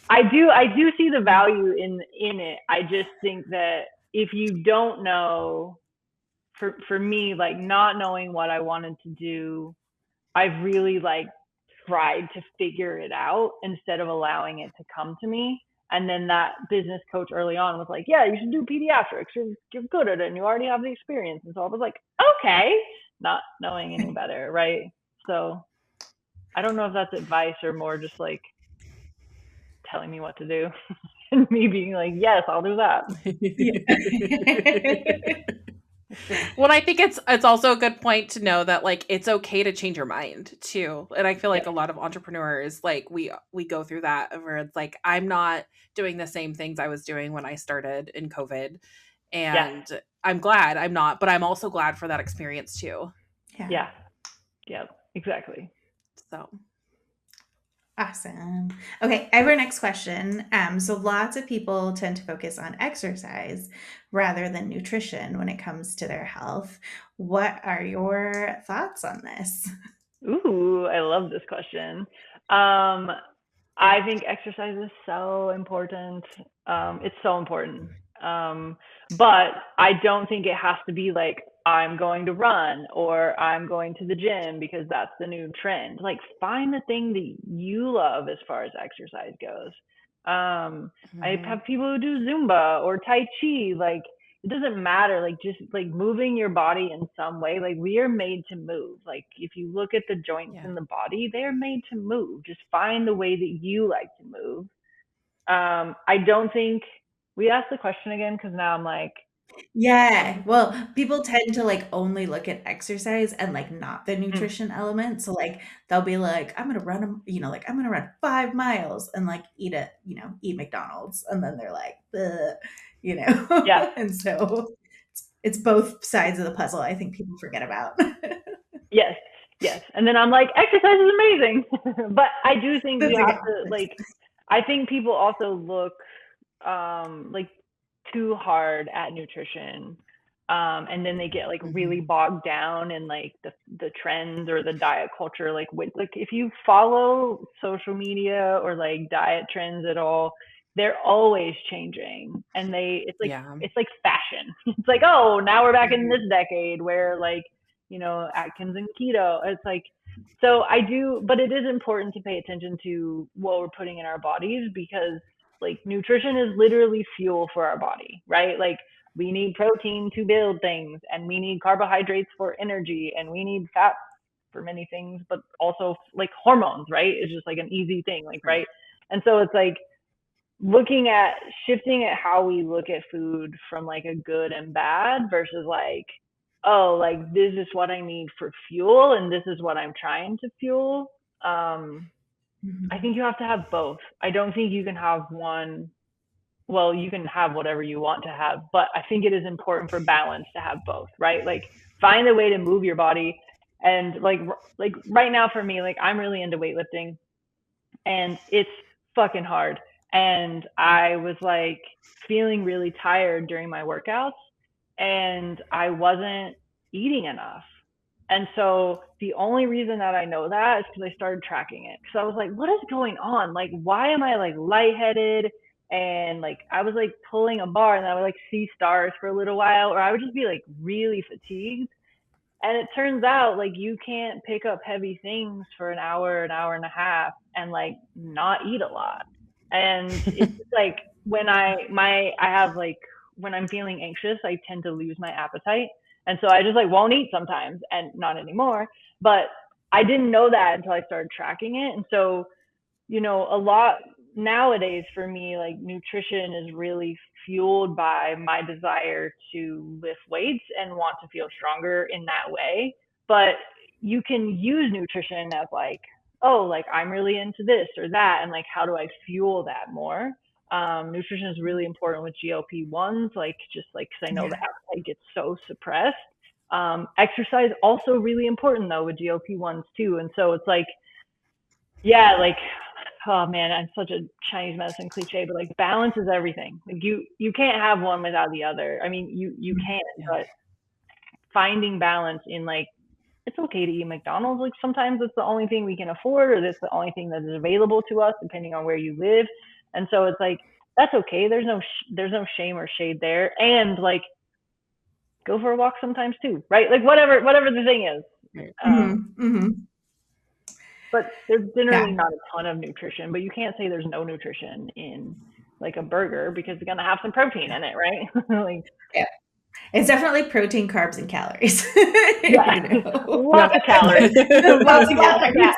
I do see the value in it. I just think that if you don't know, for me, like not knowing what I wanted to do, I've really like tried to figure it out instead of allowing it to come to me. And then that business coach early on was like, yeah, you should do pediatrics. You're good at it and you already have the experience. And so I was like, okay, not knowing any better. Right. So I don't know if that's advice or more just like telling me what to do and me being like, yes, I'll do that. Yeah. Well, I think it's also a good point to know that like it's okay to change your mind too. And I feel like Yes. a lot of entrepreneurs like we go through that where it's like I'm not doing the same things I was doing when I started in COVID. Yes. And I'm glad I'm not, but I'm also glad for that experience too. Yeah. Yeah. Yeah. Exactly. So, Awesome. Okay, I have our next question. So lots of people tend to focus on exercise rather than nutrition when it comes to their health. What are your thoughts on this? Ooh, I love this question. Um, I think exercise is so important. It's so important. But I don't think it has to be like I'm going to run or I'm going to the gym because that's the new trend. Like find the thing that you love as far as exercise goes. I mhm. have people who do Zumba or Tai Chi. Like it doesn't matter. Like just like moving your body in some way. Like we are made to move. Like if you look at the joints Yeah. in the body, they are made to move. Just find the way that you like to move. I don't think we asked the question again because now I'm like, Yeah, well, people tend to like only look at exercise and like not the mm, nutrition element. So like they'll be like, I'm gonna run, like I'm gonna run 5 miles and like eat McDonald's, and then they're like, "Ugh," yes, and so it's both sides of the puzzle. I think people forget about. yes, yes. And then I'm like, exercise is amazing. But I do think That's you have okay. to like, I think people also look like too hard at nutrition. And then they get like really Mhm. bogged down in like the trends or the diet culture. Like if you follow social media or like diet trends at all, they're always changing, and Yeah. it's like fashion. It's like, oh, now we're back in Mhm. this decade where like Atkins and keto. It's like, so I do, but it is important to pay attention to what we're putting in our bodies because like nutrition is literally fuel for our body, right? Like we need protein to build things, and we need carbohydrates for energy, and we need fat for many things, but also like hormones, right? It's just like an easy thing, like, right? And so it's like looking at shifting at how we look at food from like a good and bad versus like, oh, like this is what I need for fuel and this is what I'm trying to fuel. I think you have to have both. I don't think you can have one. Well, you can have whatever you want to have, but I think it is important for balance to have both, right? Like find a way to move your body. And like right now for me, like I'm really into weightlifting and it's fucking hard. And I was like feeling really tired during my workouts and I wasn't eating enough. And so the only reason that I know that is because I started tracking it. Because I was like, what is going on? Like, why am I like lightheaded? And like, I was like pulling a bar and I would like see stars for a little while, or I would just be like really fatigued. And it turns out like you can't pick up heavy things for an hour and a half and like not eat a lot. And it's just like when I have like when I'm feeling anxious, I tend to lose my appetite. And so I just like won't eat sometimes and not anymore. But I didn't know that until I started tracking it. And so a lot nowadays for me, like nutrition is really fueled by my desire to lift weights and want to feel stronger in that way. But you can use nutrition as like, oh, like I'm really into this or that. And like, how do I fuel that more? Nutrition is really important with GLP-1s, like just like, cause I know the appetite gets so suppressed. Exercise also really important though with GLP-1s too. And so it's like, yeah, like, oh man, I'm such a Chinese medicine cliche, but like balance is everything. Like you can't have one without the other. I mean, you can, but finding balance in like it's okay to eat McDonald's. Like sometimes it's the only thing we can afford, or that's the only thing that is available to us, depending on where you live. And so it's like that's okay. There's no shame or shade there, and like go for a walk sometimes too, right? Like whatever the thing is. But there's generally not a ton of nutrition, but you can't say there's no nutrition in like a burger because it's gonna have some protein in it, right? Like, yeah. It's definitely protein, carbs, and calories. Yeah. Lots of calories. Lots of fat.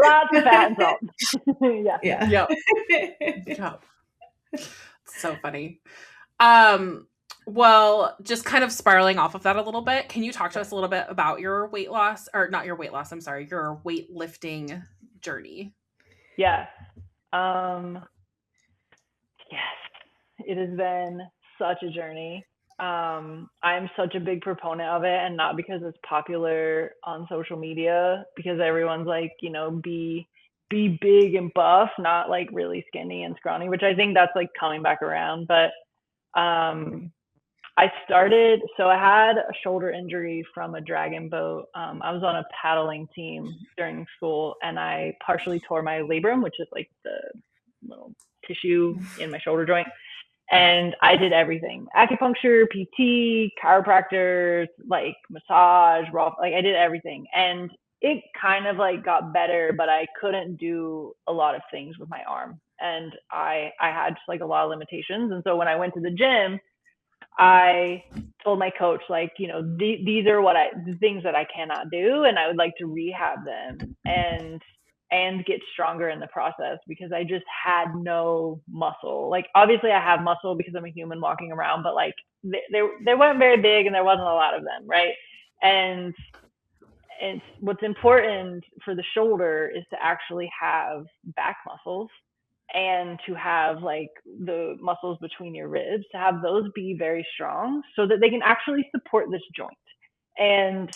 Lots of fat and salt. Yeah. Yep. So funny. Well, just kind of spiraling off of that a little bit, can you talk to us a little bit about your weight loss, or not your weight loss, I'm sorry, your weightlifting journey? Yeah. Yes, it has been such a journey. I'm such a big proponent of it, and not because it's popular on social media, because everyone's like, be big and buff, not like really skinny and scrawny, which I think that's like coming back around. But so I had a shoulder injury from a dragon boat. I was on a paddling team during school, and I partially tore my labrum, which is like the little tissue in my shoulder joint. And I did everything: acupuncture, PT, chiropractors, like massage, like I did everything. And it kind of like got better, but I couldn't do a lot of things with my arm. And I had just like a lot of limitations. And so when I went to the gym, I told my coach, like, these are the things that I cannot do, and I would like to rehab them and get stronger in the process, because I just had no muscle. Like, obviously I have muscle because I'm a human walking around, but like they weren't very big and there wasn't a lot of them, right? And what's important for the shoulder is to actually have back muscles, and to have like the muscles between your ribs, to have those be very strong so that they can actually support this joint. And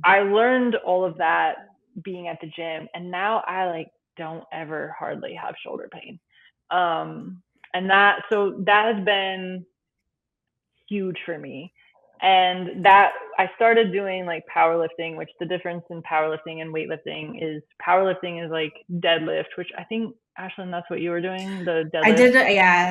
I learned all of that being at the gym, and now I like don't ever hardly have shoulder pain. And that has been huge for me. And that I started doing like powerlifting, which the difference in powerlifting and weightlifting is powerlifting is like deadlift, which I think, Ashlyn, that's what you were doing, the deadlift.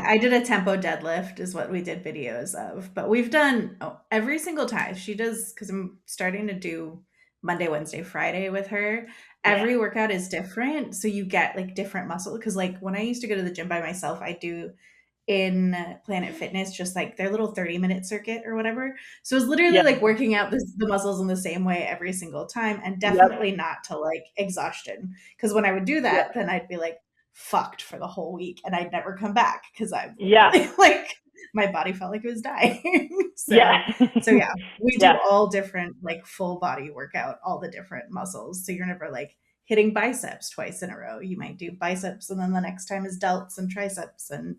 I did a tempo deadlift is what we did videos of, but we've done every single time she does, because I'm starting to do Monday, Wednesday, Friday with her. Every workout is different. So you get like different muscle. Cause like when I used to go to the gym by myself, I do in Planet Fitness, just like their little 30-minute circuit or whatever. So it was literally Yeah. like working out the muscles in the same way every single time, and Yep. definitely not to like exhaustion. Because when I would do that, Yep. then I'd be like fucked for the whole week and I'd never come back because I'm Yeah. literally like my body felt like it was dying. Yeah. So yeah, we do Yeah. all different like full body workout, all the different muscles. So you're never like hitting biceps twice in a row. You might do biceps and then the next time is delts and triceps and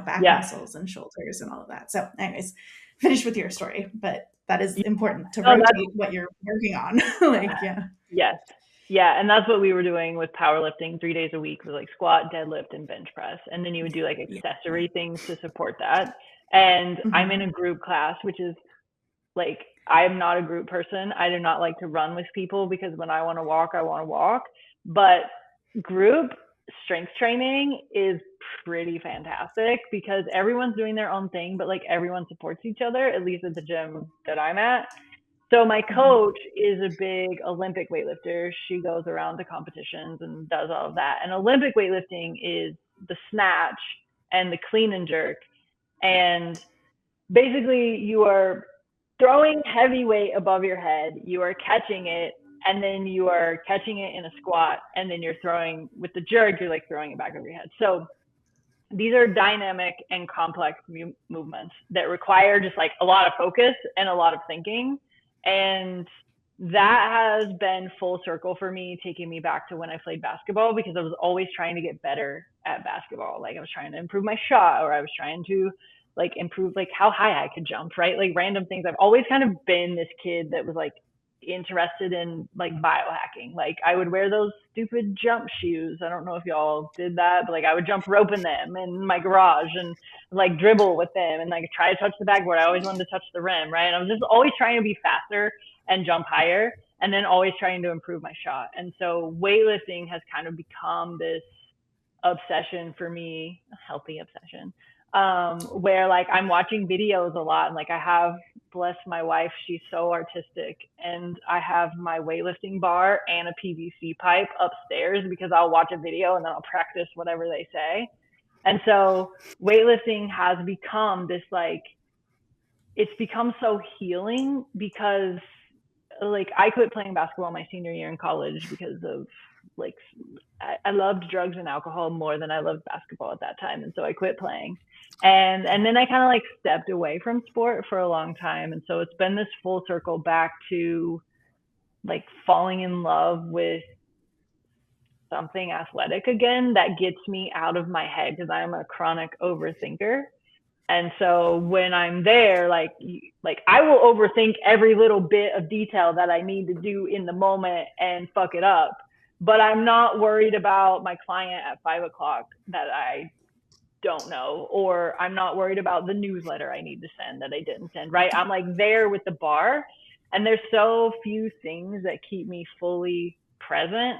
back Yeah. muscles and shoulders and all of that. So anyways, finish with your story, but that is Yeah. important to No, that's rotate what you're working on. Like, yeah. yes. Yeah. And that's what we were doing with powerlifting 3 days a week, was like squat, deadlift, and bench press. And then you would do like Yeah. accessory things to support that. And I'm in Mhm. a group class, which is like, I'm not a group person. I do not like to run with people because when I want to walk, I want to walk. But group strength training is pretty fantastic because everyone's doing their own thing, but like everyone supports each other, at least at the gym that I'm at. So my Mhm. coach is a big Olympic weightlifter. She goes around to competitions and does all of that. And Olympic weightlifting is the snatch and the clean and jerk. And basically you are throwing heavy weight above your head, you are catching it, and then you are catching it in a squat, and then you're throwing with the jerk, you're like throwing it back over your head. So these are dynamic and complex movements that require just like a lot of focus and a lot of thinking. And that has been full circle for me, taking me back to when I played basketball, because I was always trying to get better at basketball. Like I was trying to improve my shot, or I was trying to like improve like how high I could jump, right? Like random things. I've always kind of been this kid that was like interested in like biohacking. Like I would wear those stupid jump shoes. I don't know if y'all did that, but like I would jump rope in them in my garage and like dribble with them and like try to touch the backboard. I always wanted to touch the rim, right? And I was just always trying to be faster and jump higher, and then always trying to improve my shot. And so weightlifting has kind of become this obsession for me, a healthy obsession, where like I'm watching videos a lot, and like I have, bless my wife, she's so artistic, and I have my weightlifting bar and a PVC pipe upstairs because I'll watch a video and then I'll practice whatever they say. And so weightlifting has become this like, it's become so healing because like I quit playing basketball my senior year in college because of like I loved drugs and alcohol more than I loved basketball at that time, and so I quit playing. And then I kind of like stepped away from sport for a long time, and so it's been this full circle back to like falling in love with something athletic again that gets me out of my head, because I'm a chronic overthinker. And so when I'm there, like I will overthink every little bit of detail that I need to do in the moment and fuck it up. But I'm not worried about my client at 5 o'clock that I don't know, or I'm not worried about the newsletter I need to send that I didn't send, right? I'm like there with the bar, and there's so few things that keep me fully present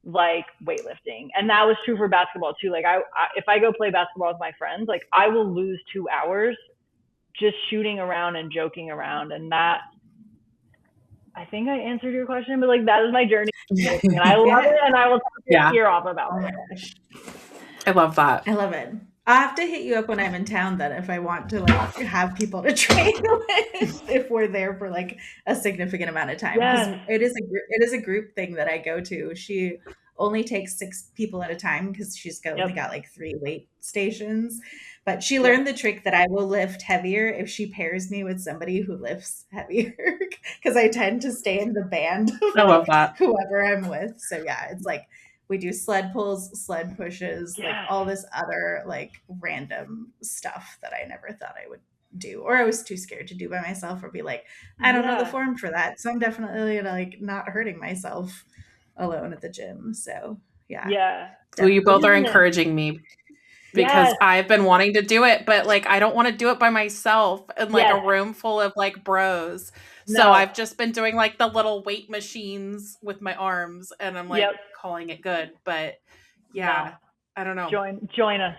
like weightlifting. And that was true for basketball too. Like I if I go play basketball with my friends, like I will lose 2 hours just shooting around and joking around. And that, I think I answered your question, but like that is my journey. And I love it, and I will talk your Yeah. ear off about Oh it. my gosh. I love that. I love it. I'll have to hit you up when I'm in town then if I want to like have people to train with if we're there for like a significant amount of time, because Yes. it is a group thing that I go to. She only takes 6 people at a time because she's only Yep. got like 3 weight stations. But she Yep. learned the trick that I will lift heavier if she pairs me with somebody who lifts heavier, because I tend to stay in the band of I love like that. whoever I'm with. So yeah, it's like we do sled pulls, sled pushes, like Yes. all this other like random stuff that I never thought I would do, or I was too scared to do by myself, or be like, I don't know the Yeah. form for that. So I'm definitely like not hurting myself alone at the gym. So yeah, Yeah. Well, you both are Isn't it? encouraging me because Yes. I've been wanting to do it, but like I don't want to do it by myself in like a Yes. room full of like bros. So No. I've just been doing like the little weight machines with my arms, and I'm like Yep. calling it good. But No. yeah, I don't know. Join us.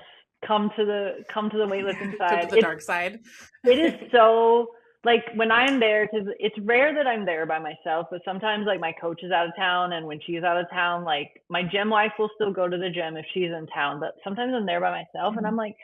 Come to the weightlifting Go to side. the dark side. It is so like when I'm there, because it's rare that I'm there by myself, but sometimes like my coach is out of town, and when she's out of town, like my gym wife will still go to the gym if she's in town, but sometimes I'm there by myself, and I'm like,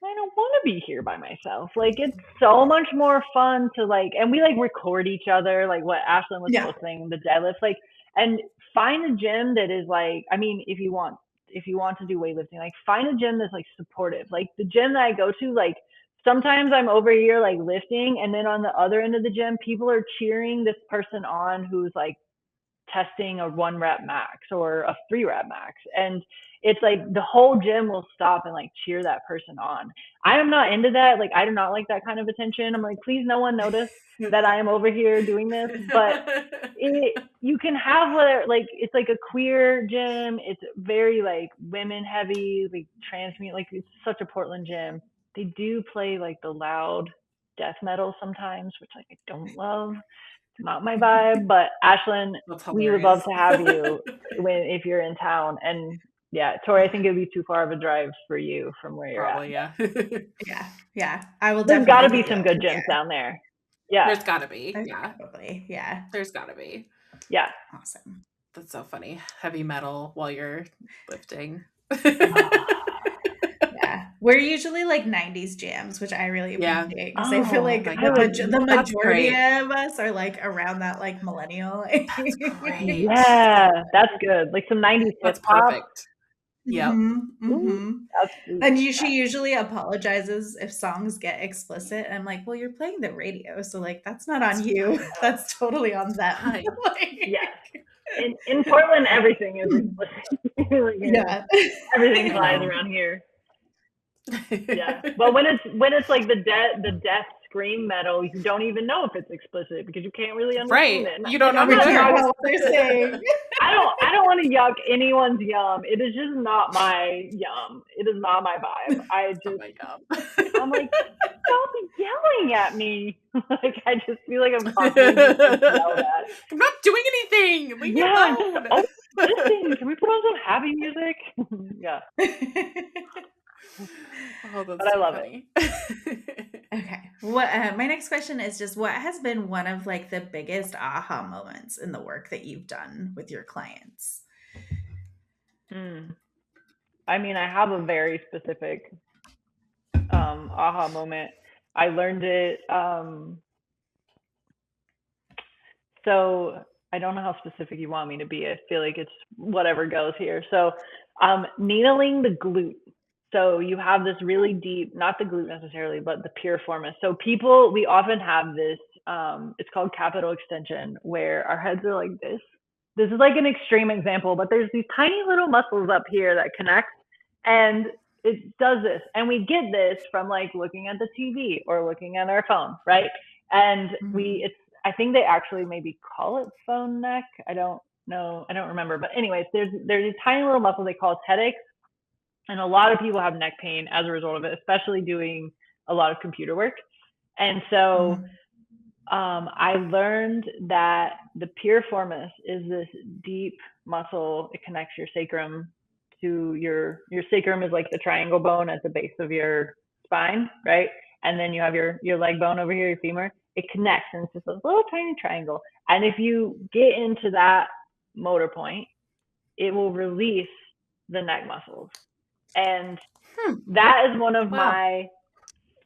I don't want to be here by myself. Like, it's so much more fun to like, and we like record each other, like what Ashlyn was Yeah. posting, the deadlift, like, and find a gym that is like, I mean, if you want to do weightlifting, like find a gym that's like supportive. Like the gym that I go to, like sometimes I'm over here like lifting, and then on the other end of the gym, people are cheering this person on who's like testing a 1 rep max or a 3 rep max. And it's like the whole gym will stop and like cheer that person on. I am not into that. Like, I do not like that kind of attention. I'm like, please, no one notice that I am over here doing this. But you can have whether like it's like a queer gym. It's very like women heavy, like trans community. Like it's such a Portland gym. They do play like the loud death metal sometimes, which like I don't love. It's not my vibe, but Ashlyn, That's we would love hilarious. to have you if you're in town. And yeah, Tori, I think it would be too far of a drive for you from where you're Probably, at. yeah. Yeah. I will There's got to definitely be hit you some up good from gyms here. down there. Yeah. There's gotta be. There's Yeah. probably. Yeah. There's gotta be. Yeah. Awesome. That's so funny. Heavy metal while you're lifting. Yeah. We're usually like 90s jams, which I really Yeah. appreciate because I feel Oh, like my the God. That's majority great. of us are like around that like millennial. That's great. yeah, that's good. Like some 90s hip That's hop. perfect. Yep. Ooh, that's sweet. And she usually apologizes if songs get explicit. I'm like, well, you're playing the radio, so like that's not on you. That's totally on them. Fine. Yeah. In Portland, everything is explicit. Like, Yeah. everything I flies know. around here. Yeah, but when it's like the death scream metal, you don't even know if it's explicit because you can't really understand Right. it. You don't know I'm the not lyrics. what they're saying. I don't want to yuck anyone's yum. It is just not my yum. It is not my vibe. Oh my God. I'm like, stop yelling at me. Like I just feel like I'm constantly being yelled at. I'm not doing anything. Leave me Yeah, alone. listen, can we put on some happy music? Yeah. Oh, that's But I so love funny. Okay. What my next question is just what has been one of like the biggest aha moments in the work that you've done with your clients? I mean, I have a very specific aha moment. I learned it. So I don't know how specific you want me to be. I feel like it's whatever goes here. So needling the glute. So you have this really deep, not the glute necessarily, but the piriformis. So we often have this, it's called capital extension, where our heads are like this. This is like an extreme example, but there's these tiny little muscles up here that connect, and it does this. And we get this from like looking at the TV or looking at our phone, right? And I think they actually maybe call it phone neck. I don't know. I don't remember. But anyways, there's these tiny little muscles they call headaches. And a lot of people have neck pain as a result of it, especially doing a lot of computer work. And so I learned that the piriformis is this deep muscle. It connects your sacrum to your sacrum is like the triangle bone at the base of your spine, right? And then you have your leg bone over here, your femur. It connects, and it's just a little tiny triangle. And if you get into that motor point, it will release the neck muscles. And that is one of my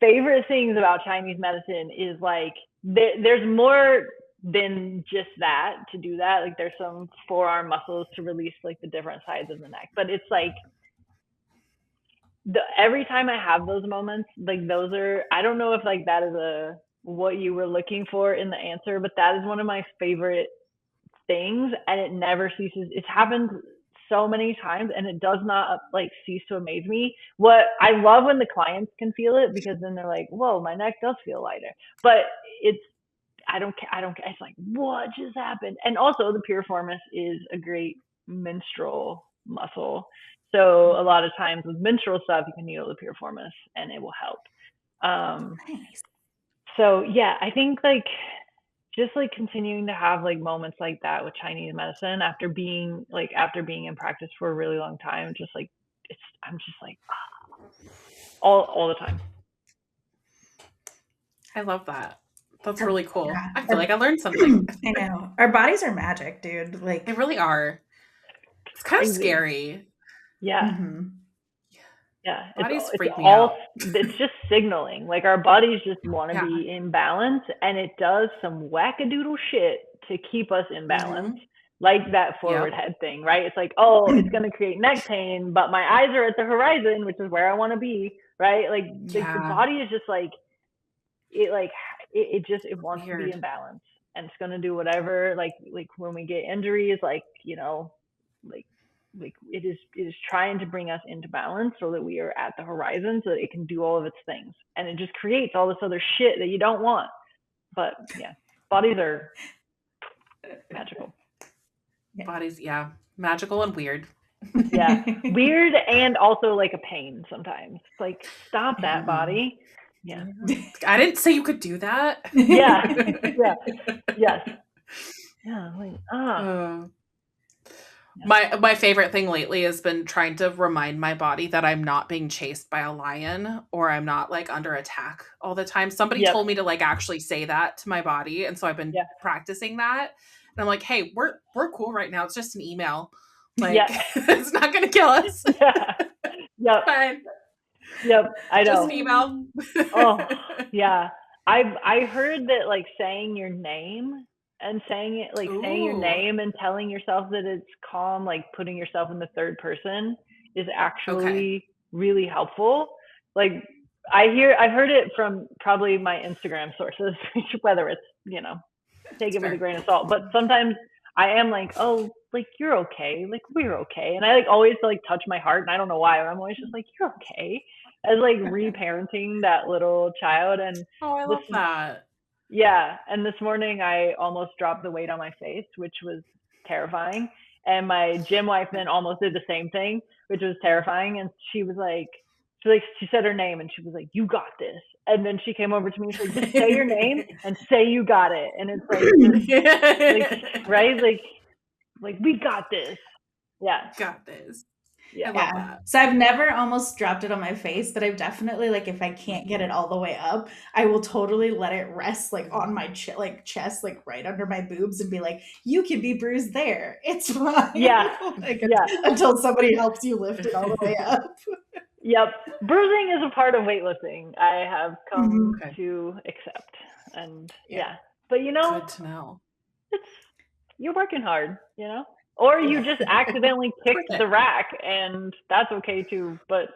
favorite things about Chinese medicine is like there's more than just that to do that. Like there's some forearm muscles to release like the different sides of the neck. But it's like every time I have those moments, like those are, I don't know if like that is what you were looking for in the answer, but that is one of my favorite things, and it never ceases. It's happened so many times, and it does not like cease to amaze me. What I love when the clients can feel it, because then they're like, whoa, my neck does feel lighter. But I don't care. It's like, what just happened? And also the piriformis is a great menstrual muscle. So a lot of times with menstrual stuff, you can needle the piriformis and it will help. Nice. So yeah, I think like just like continuing to have like moments like that with Chinese medicine after being in practice for a really long time, just like I'm just like all the time. I love that. That's really cool. Yeah. I feel like I learned something. I know. Our bodies are magic, dude. Like They really are. It's kind of scary. Yeah. Yeah, Bodies it's freak me all out. it's just signaling. Like our bodies just want to Yeah. be in balance, and it does some wackadoodle shit to keep us in balance. Mhm. Like that forward Yep. head thing, right? It's like, oh, it's going to create neck pain, but my eyes are at the horizon, which is where I want to be, right? Like the Yeah. body is just like it wants to be Weird. in balance, and it's going to do whatever. Like when we get injuries, like like it is trying to bring us into balance so that we are at the horizon so that it can do all of its things, and it just creates all this other shit that you don't want. But yeah, bodies are magical. Bodies, yeah. Magical and weird. Yeah, weird, and also like a pain sometimes. Like, stop that, body. Yeah. I didn't say you could do that. Yeah. Yeah. Yes. Yeah. Like, My favorite thing lately has been trying to remind my body that I'm not being chased by a lion, or I'm not like under attack all the time. Somebody Yep. told me to like actually say that to my body, and so I've been Yeah. practicing that. And I'm like, hey, we're cool right now. It's just an email. Like, Yeah. it's not gonna kill us. Yeah. Yep. Fine. Yep. I Just know. an email. Oh, yeah. I heard that like saying your name and saying your Ooh. name and telling yourself that it's calm, like putting yourself in the third person, is actually really helpful. Like I've heard it from probably my Instagram sources, whether it's, take it with a grain of salt. But sometimes I am like, oh, like you're okay, like we're okay, and I like always like touch my heart, and I don't know why, but I'm always just like, you're okay, as like reparenting that little child. And Oh, I this love that. yeah, and this morning I almost dropped the weight on my face, which was terrifying. And my gym wife then almost did the same thing, which was terrifying. And she said her name, and she was like, "You got this." And then she came over to me and she's like, "Just say your name and say you got it." And it's like, like right, like we got this. Yeah, Got this. yeah, I love that. So I've never almost dropped it on my face, but I've definitely, like, if I can't get it all the way up, I will totally let it rest like on my chest, like right under my boobs, and be like, you can be bruised there. It's fine. Yeah. Like, Yeah. until somebody helps you lift it all the way up. Yep. Bruising is a part of weightlifting, I have come Okay. to accept. And Yeah. but Good to know. you're working hard, or you just accidentally kicked the rack, and that's okay too. But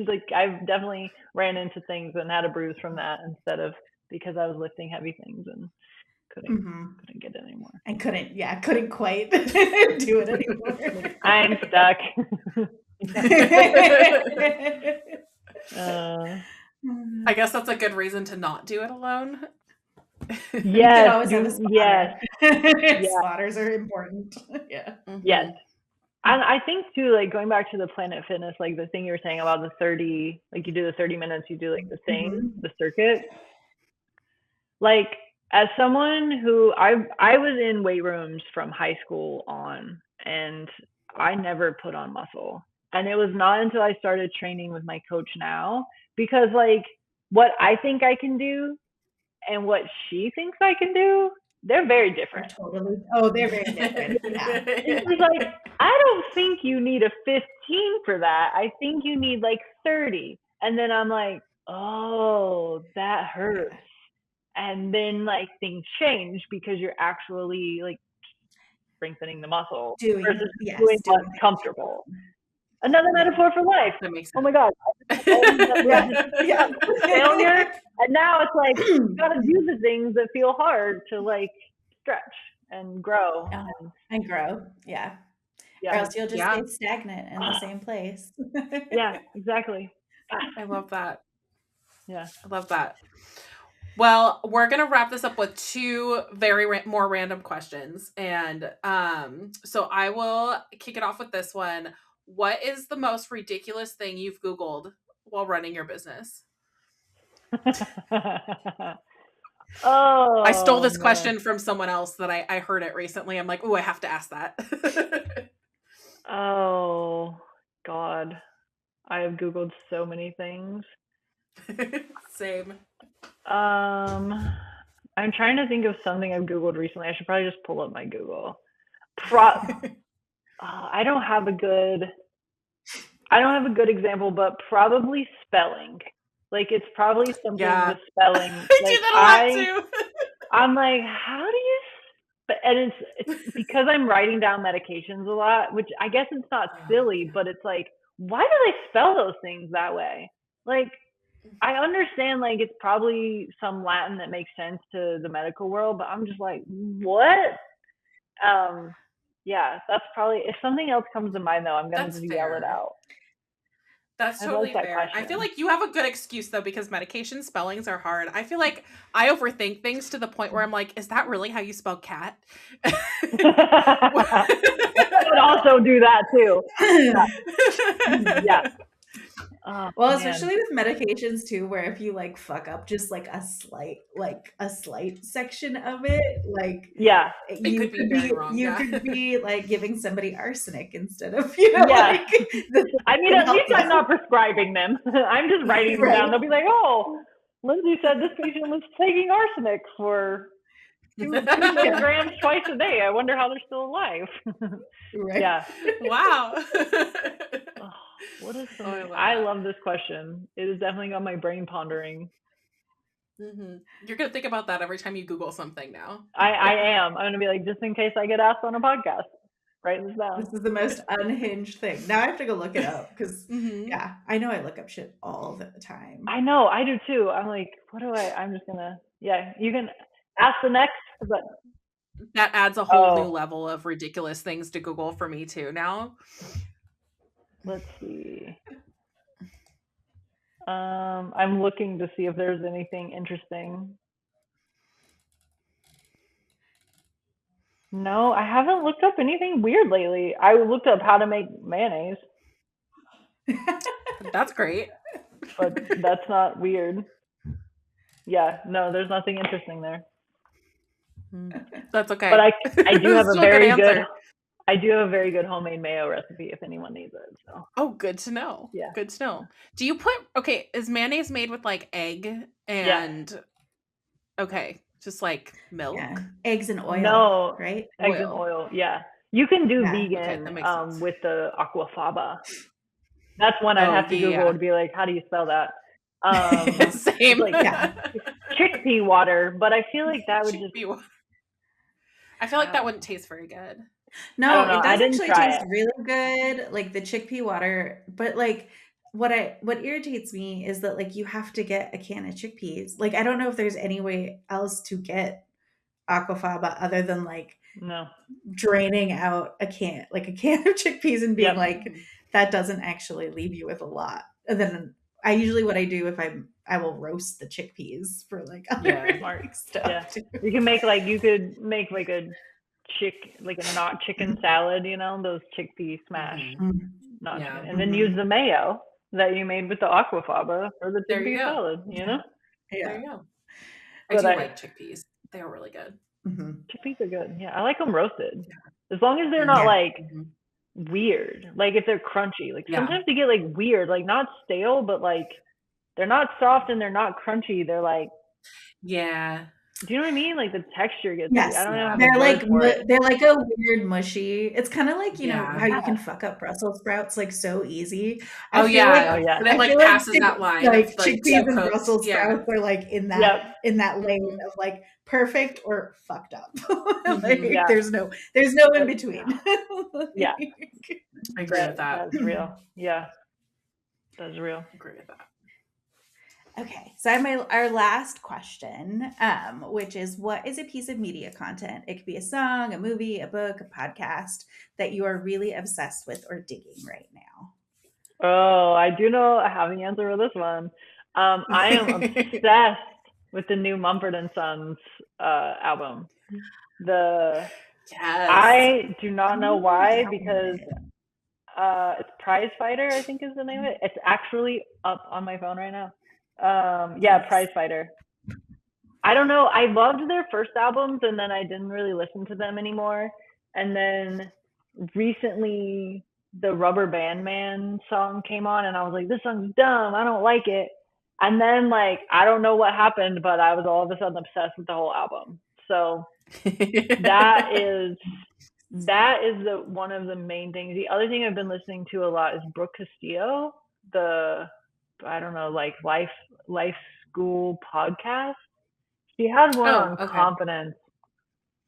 like I've definitely ran into things and had a bruise from that, instead of because I was lifting heavy things and couldn't get it anymore. I couldn't quite do it anymore. I'm stuck. I guess that's a good reason to not do it alone. Yes, Yes, you could always have a spotter. yes. Spotters are important. Yeah. Yes. And I think too, like going back to the Planet Fitness, like the thing you were saying about the 30, like you do the 30 minutes, you do like the thing, the circuit. Like as someone who I was in weight rooms from high school on, and I never put on muscle. And it was not until I started training with my coach now, because like what I think I can do and what she thinks I can do, they're very different. Totally. Oh, they're very different. Yeah. And she's like, I don't think you need a 15 for that. I think you need like 30. And then I'm like, oh, that hurts. And then like things change because you're actually like strengthening the muscle versus doing what's comfortable. Another metaphor for life. That makes sense. Oh my God. Failure. And now it's like, you got to do the things that feel hard to like stretch and grow. And grow. Yeah. Or else you'll just stay stagnant in the same place. Yeah, exactly. I love that. Yeah. I love that. Well, we're going to wrap this up with two very more random questions. And so I will kick it off with this one. What is the most ridiculous thing you've Googled while running your business? Oh, I stole this question from someone else that I heard it recently. I'm like, oh, I have to ask that. Oh, God. I have Googled so many things. Same. I'm trying to think of something I've Googled recently. I should probably just pull up my Google. I don't have a good. I don't have a good example, but probably spelling. Like it's probably something with spelling. I Like do that a lot too. I'm like, how do you? And it's because I'm writing down medications a lot, which I guess it's not silly, but it's like, why do they spell those things that way? Like, I understand like it's probably some Latin that makes sense to the medical world, but I'm just like, what? Yeah, that's probably if something else comes to mind though, I'm gonna That's just fair. yell it out. That's I totally like that fair. question. I feel like you have a good excuse though, because medication spellings are hard. I feel like I overthink things to the point where I'm like, is that really how you spell cat? I would also do that too. Yeah. Oh, Well, man. especially with medications too, where if you like fuck up just like a slight section of it, like Yeah. you could be very wrong, you yeah. could be like giving somebody arsenic instead of, you know, Yeah. like this I mean, can at help least I'm you. not prescribing them. I'm just writing them Right. down. They'll be like, oh, Lindsay said this patient was taking arsenic for 2 milligrams twice a day. I wonder how they're still alive. Right. Yeah. Wow. Oh, what is something? I love I that. love this question. It has definitely got my brain pondering. You're gonna think about that every time you Google something now. I am. I'm gonna be like, just in case I get asked on a podcast, write this down. This is the most unhinged thing. Now I have to go look it up because yeah, I know I look up shit all the time. I know, I do too. I'm like, what do I'm just gonna, yeah, you can ask the next, but that adds a whole new level of ridiculous things to Google for me too now. Let's see. I'm looking to see if there's anything interesting. No, I haven't looked up anything weird lately. I looked up how to make mayonnaise. That's great. But that's not weird. Yeah, no, there's nothing interesting there. That's okay. But I do have a very good I do have a very good homemade mayo recipe if anyone needs it. So. Oh, good to know. Yeah. Good to know. Do you put is mayonnaise made with like egg and okay, just like milk? Yeah. Eggs and oil. No, right? Eggs and oil, yeah. You can do vegan with the aquafaba. That's one I'd have to Google to be like, how do you spell that? Same. Like, chickpea water, but I feel like that would just. I feel like that wouldn't taste very good. No, it does actually taste really good, like the chickpea water. But like, what irritates me is that like you have to get a can of chickpeas. Like, I don't know if there's any way else to get aquafaba other than like draining out a can of chickpeas and being like, that doesn't actually leave you with a lot. And then what I do if I will roast the chickpeas for like other stuff. Yeah. You could make like a not chicken salad, you know, those chickpea smash, not chicken, and then use the mayo that you made with the aquafaba for the chickpea salad, you know? Yeah. There you go. I do like chickpeas. They are really good. Chickpeas are good. Yeah, I like them roasted. As long as they're not like weird. Like if they're crunchy. Like sometimes they get like weird, like not stale, but like they're not soft and they're not crunchy. They're like do you know what I mean? Like the texture gets I don't know. They're like a weird mushy. It's kind of like, you know, how you can fuck up Brussels sprouts like so easy. And it like passes that line. Like chickpeas and Brussels sprouts are like in that lane of like perfect or fucked up. Like there's no in between. I agree with that. That's real. Yeah. That's real. I agree with that. Okay, so I have our last question, which is, what is a piece of media content? It could be a song, a movie, a book, a podcast that you are really obsessed with or digging right now. Oh, I do know. I have the answer for this one. I am obsessed with the new Mumford and Sons album. I do not know why, because it's Prize Fighter, I think is the name of it. It's actually up on my phone right now. Prize Fighter. I don't know. I loved their first albums and then I didn't really listen to them anymore. And then recently the Rubber Band Man song came on and I was like, this song's dumb. I don't like it. And then like, I don't know what happened, but I was all of a sudden obsessed with the whole album. So that is that is one of the main things. The other thing I've been listening to a lot is Brooke Castillo, I don't know, like life school podcast. She had one on confidence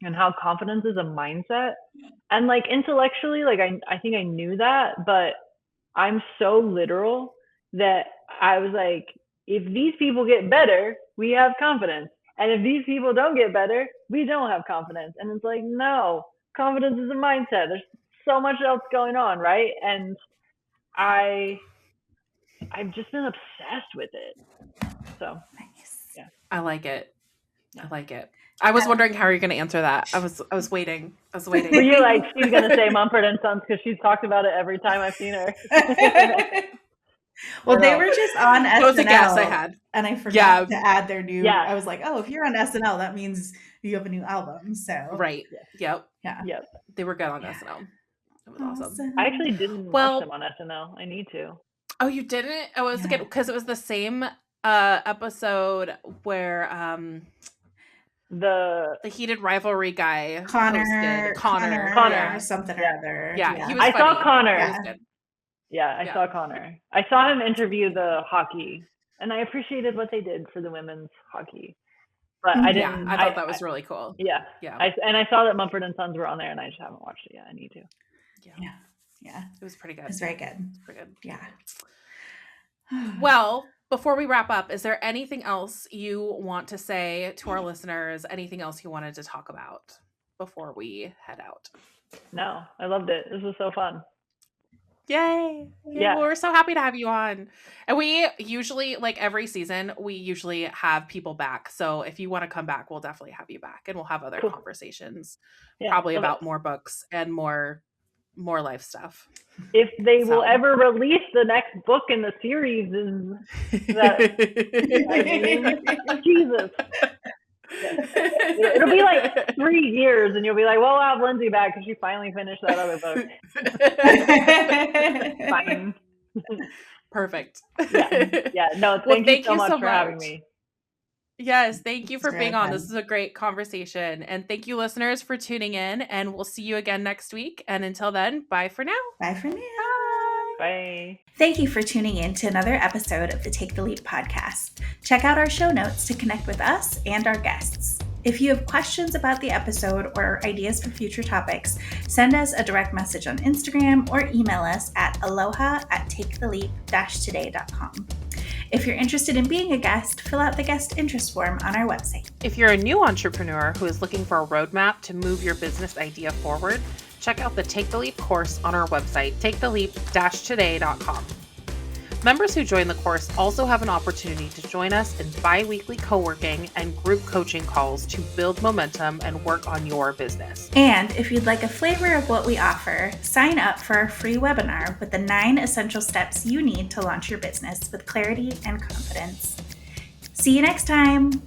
and how confidence is a mindset. And like intellectually, like I think I knew that, but I'm so literal that I was like, if these people get better, we have confidence. And if these people don't get better, we don't have confidence. And it's like, no, confidence is a mindset. There's so much else going on, right? And I've just been obsessed with it. So Nice. Yeah. I like it. I like it. I was wondering how you're going to answer that. I was waiting. Were you like, she's going to say Mumford and Sons because she's talked about it every time I've seen her? Well, they were just on SNL. That was a guess I had. And I forgot to add their new, I was like, oh, if you're on SNL, that means you have a new album. So right. Yep. Yeah. Yep. They were good on SNL. It was awesome. I actually didn't watch them on SNL. I need to. Oh, you didn't? Oh, it was good because it was the same episode where the heated rivalry guy Connor something or other. Yeah. He was I funny. saw Connor. He was good. I saw Connor. I saw him interview the hockey, and I appreciated what they did for the women's hockey. But I didn't. I thought that was really cool. Yeah. I saw that Mumford and Sons were on there, and I just haven't watched it yet. I need to. Yeah. It was pretty good. It's very good. It's pretty good. Yeah. Well, before we wrap up, is there anything else you want to say to our listeners? Anything else you wanted to talk about before we head out? No, I loved it. This was so fun. Yay. Yeah. Well, we're so happy to have you on. And we usually, like every season, we usually have people back. So if you want to come back, we'll definitely have you back and we'll have other conversations, probably about more books and more life stuff. If they will ever release the next book in the series, Jesus. It'll be like 3 years and you'll be like, well, I'll have Lindsay back because she finally finished that other book. Fine. Perfect. Yeah. No, thank you so much for having me. Yes, thank you for being on. This is a great conversation. And thank you, listeners, for tuning in. And we'll see you again next week. And until then, bye for now. Bye for now. Bye. Thank you for tuning in to another episode of the Take the Leap podcast. Check out our show notes to connect with us and our guests. If you have questions about the episode or ideas for future topics, send us a direct message on Instagram or email us at aloha@taketheleap-today.com. If you're interested in being a guest, fill out the guest interest form on our website. If you're a new entrepreneur who is looking for a roadmap to move your business idea forward, check out the Take the Leap course on our website, taketheleap-today.com. Members who join the course also have an opportunity to join us in bi-weekly co-working and group coaching calls to build momentum and work on your business. And if you'd like a flavor of what we offer, sign up for our free webinar with the 9 essential steps you need to launch your business with clarity and confidence. See you next time.